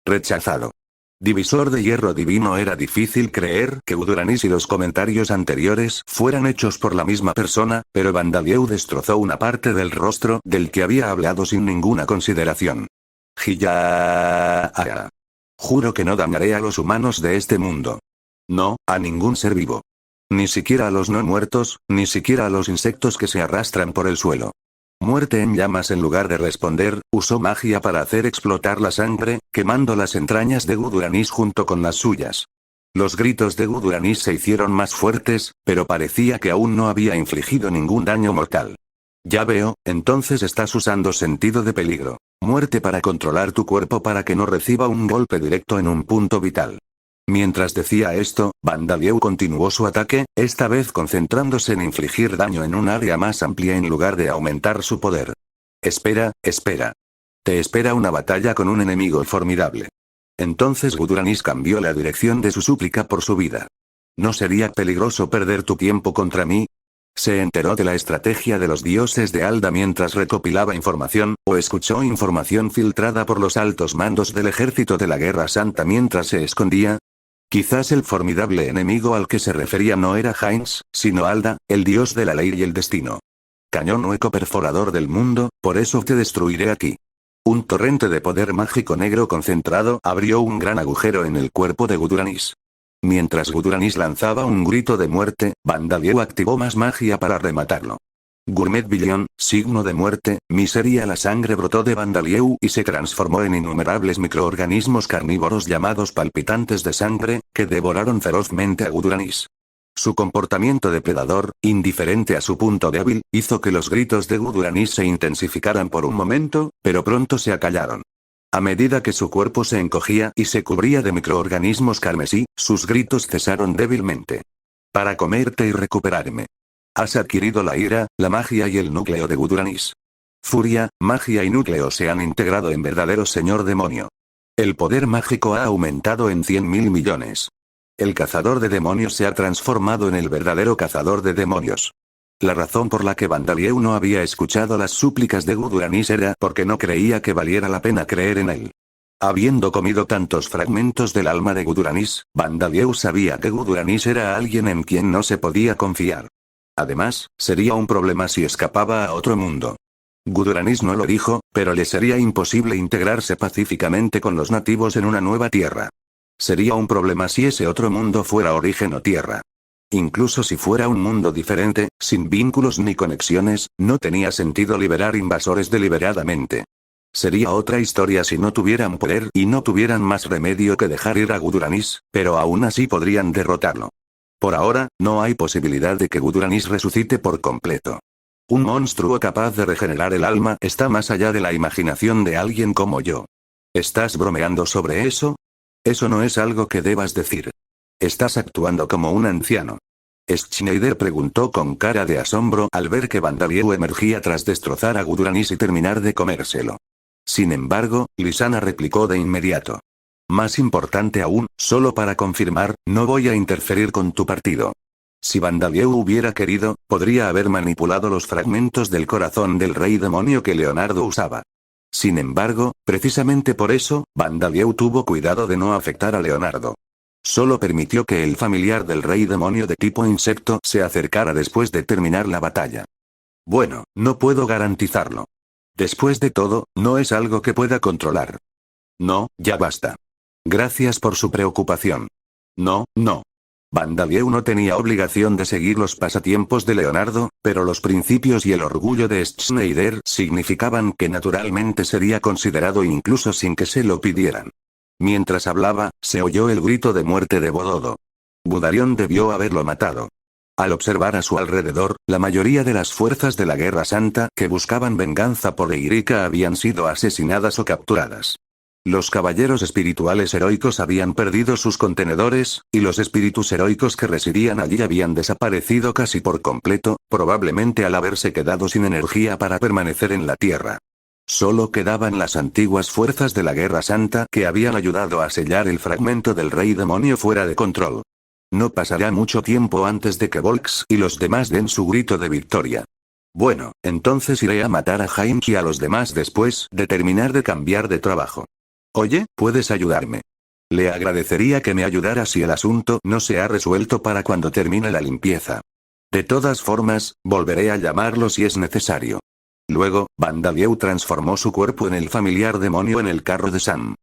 Rechazado. Divisor de hierro divino. Era difícil creer que Guduranis y los comentarios anteriores fueran hechos por la misma persona, pero Bandalieu destrozó una parte del rostro del que había hablado sin ninguna consideración. Hiya. Juro que no dañaré a los humanos de este mundo. No, a ningún ser vivo. Ni siquiera a los no muertos, ni siquiera a los insectos que se arrastran por el suelo. Muerte en llamas. En lugar de responder, usó magia para hacer explotar la sangre, quemando las entrañas de Guduranis junto con las suyas. Los gritos de Guduranis se hicieron más fuertes, pero parecía que aún no había infligido ningún daño mortal. Ya veo, entonces estás usando sentido de peligro. Muerte para controlar tu cuerpo para que no reciba un golpe directo en un punto vital. Mientras decía esto, Bandalieu continuó su ataque, esta vez concentrándose en infligir daño en un área más amplia en lugar de aumentar su poder. Espera. Te espera una batalla con un enemigo formidable. Entonces Guduranis cambió la dirección de su súplica por su vida. ¿No sería peligroso perder tu tiempo contra mí? ¿Se enteró de la estrategia de los dioses de Alda mientras recopilaba información, o escuchó información filtrada por los altos mandos del ejército de la Guerra Santa mientras se escondía? Quizás el formidable enemigo al que se refería no era Heinz, sino Alda, el dios de la ley y el destino. Cañón hueco perforador del mundo, por eso te destruiré aquí. Un torrente de poder mágico negro concentrado abrió un gran agujero en el cuerpo de Guduranis. Mientras Guduranis lanzaba un grito de muerte, Bandalieu activó más magia para rematarlo. Gourmet Billion, signo de muerte, miseria. La sangre brotó de Bandalieu y se transformó en innumerables microorganismos carnívoros llamados palpitantes de sangre, que devoraron ferozmente a Guduranis. Su comportamiento depredador, indiferente a su punto débil, hizo que los gritos de Guduranis se intensificaran por un momento, pero pronto se acallaron. A medida que su cuerpo se encogía y se cubría de microorganismos carmesí, sus gritos cesaron débilmente. Para comerte y recuperarme. Has adquirido la ira, la magia y el núcleo de Guduranis. Furia, magia y núcleo se han integrado en verdadero señor demonio. El poder mágico ha aumentado en 100.000 millones. El cazador de demonios se ha transformado en el verdadero cazador de demonios. La razón por la que Bandalieu no había escuchado las súplicas de Guduranis era porque no creía que valiera la pena creer en él. Habiendo comido tantos fragmentos del alma de Guduranis, Bandalieu sabía que Guduranis era alguien en quien no se podía confiar. Además, sería un problema si escapaba a otro mundo. Guduranis no lo dijo, pero le sería imposible integrarse pacíficamente con los nativos en una nueva tierra. Sería un problema si ese otro mundo fuera origen o tierra. Incluso si fuera un mundo diferente, sin vínculos ni conexiones, no tenía sentido liberar invasores deliberadamente. Sería otra historia si no tuvieran poder y no tuvieran más remedio que dejar ir a Guduranis, pero aún así podrían derrotarlo. Por ahora, no hay posibilidad de que Guduranis resucite por completo. Un monstruo capaz de regenerar el alma está más allá de la imaginación de alguien como yo. ¿Estás bromeando sobre eso? Eso no es algo que debas decir. Estás actuando como un anciano. Schneider preguntó con cara de asombro al ver que Bandalieu emergía tras destrozar a Guduranis y terminar de comérselo. Sin embargo, Lysana replicó de inmediato. Más importante aún, solo para confirmar, no voy a interferir con tu partido. Si Bandalieu hubiera querido, podría haber manipulado los fragmentos del corazón del rey demonio que Leonardo usaba. Sin embargo, precisamente por eso, Bandalieu tuvo cuidado de no afectar a Leonardo. Solo permitió que el familiar del rey demonio de tipo insecto se acercara después de terminar la batalla. Bueno, no puedo garantizarlo. Después de todo, no es algo que pueda controlar. No, ya basta. Gracias por su preocupación. No. Bandalieu no tenía obligación de seguir los pasatiempos de Leonardo, pero los principios y el orgullo de Schneider significaban que naturalmente sería considerado incluso sin que se lo pidieran. Mientras hablaba, se oyó el grito de muerte de Bododo. Budarion debió haberlo matado. Al observar a su alrededor, la mayoría de las fuerzas de la Guerra Santa que buscaban venganza por Eirika habían sido asesinadas o capturadas. Los caballeros espirituales heroicos habían perdido sus contenedores, y los espíritus heroicos que residían allí habían desaparecido casi por completo, probablemente al haberse quedado sin energía para permanecer en la Tierra. Solo quedaban las antiguas fuerzas de la Guerra Santa que habían ayudado a sellar el fragmento del Rey Demonio fuera de control. No pasará mucho tiempo antes de que Volks y los demás den su grito de victoria. Bueno, entonces iré a matar a Hank y a los demás después de terminar de cambiar de trabajo. Oye, ¿puedes ayudarme? Le agradecería que me ayudara si el asunto no se ha resuelto para cuando termine la limpieza. De todas formas, volveré a llamarlo si es necesario. Luego, Vandalieu transformó su cuerpo en el familiar demonio en el carro de Sam.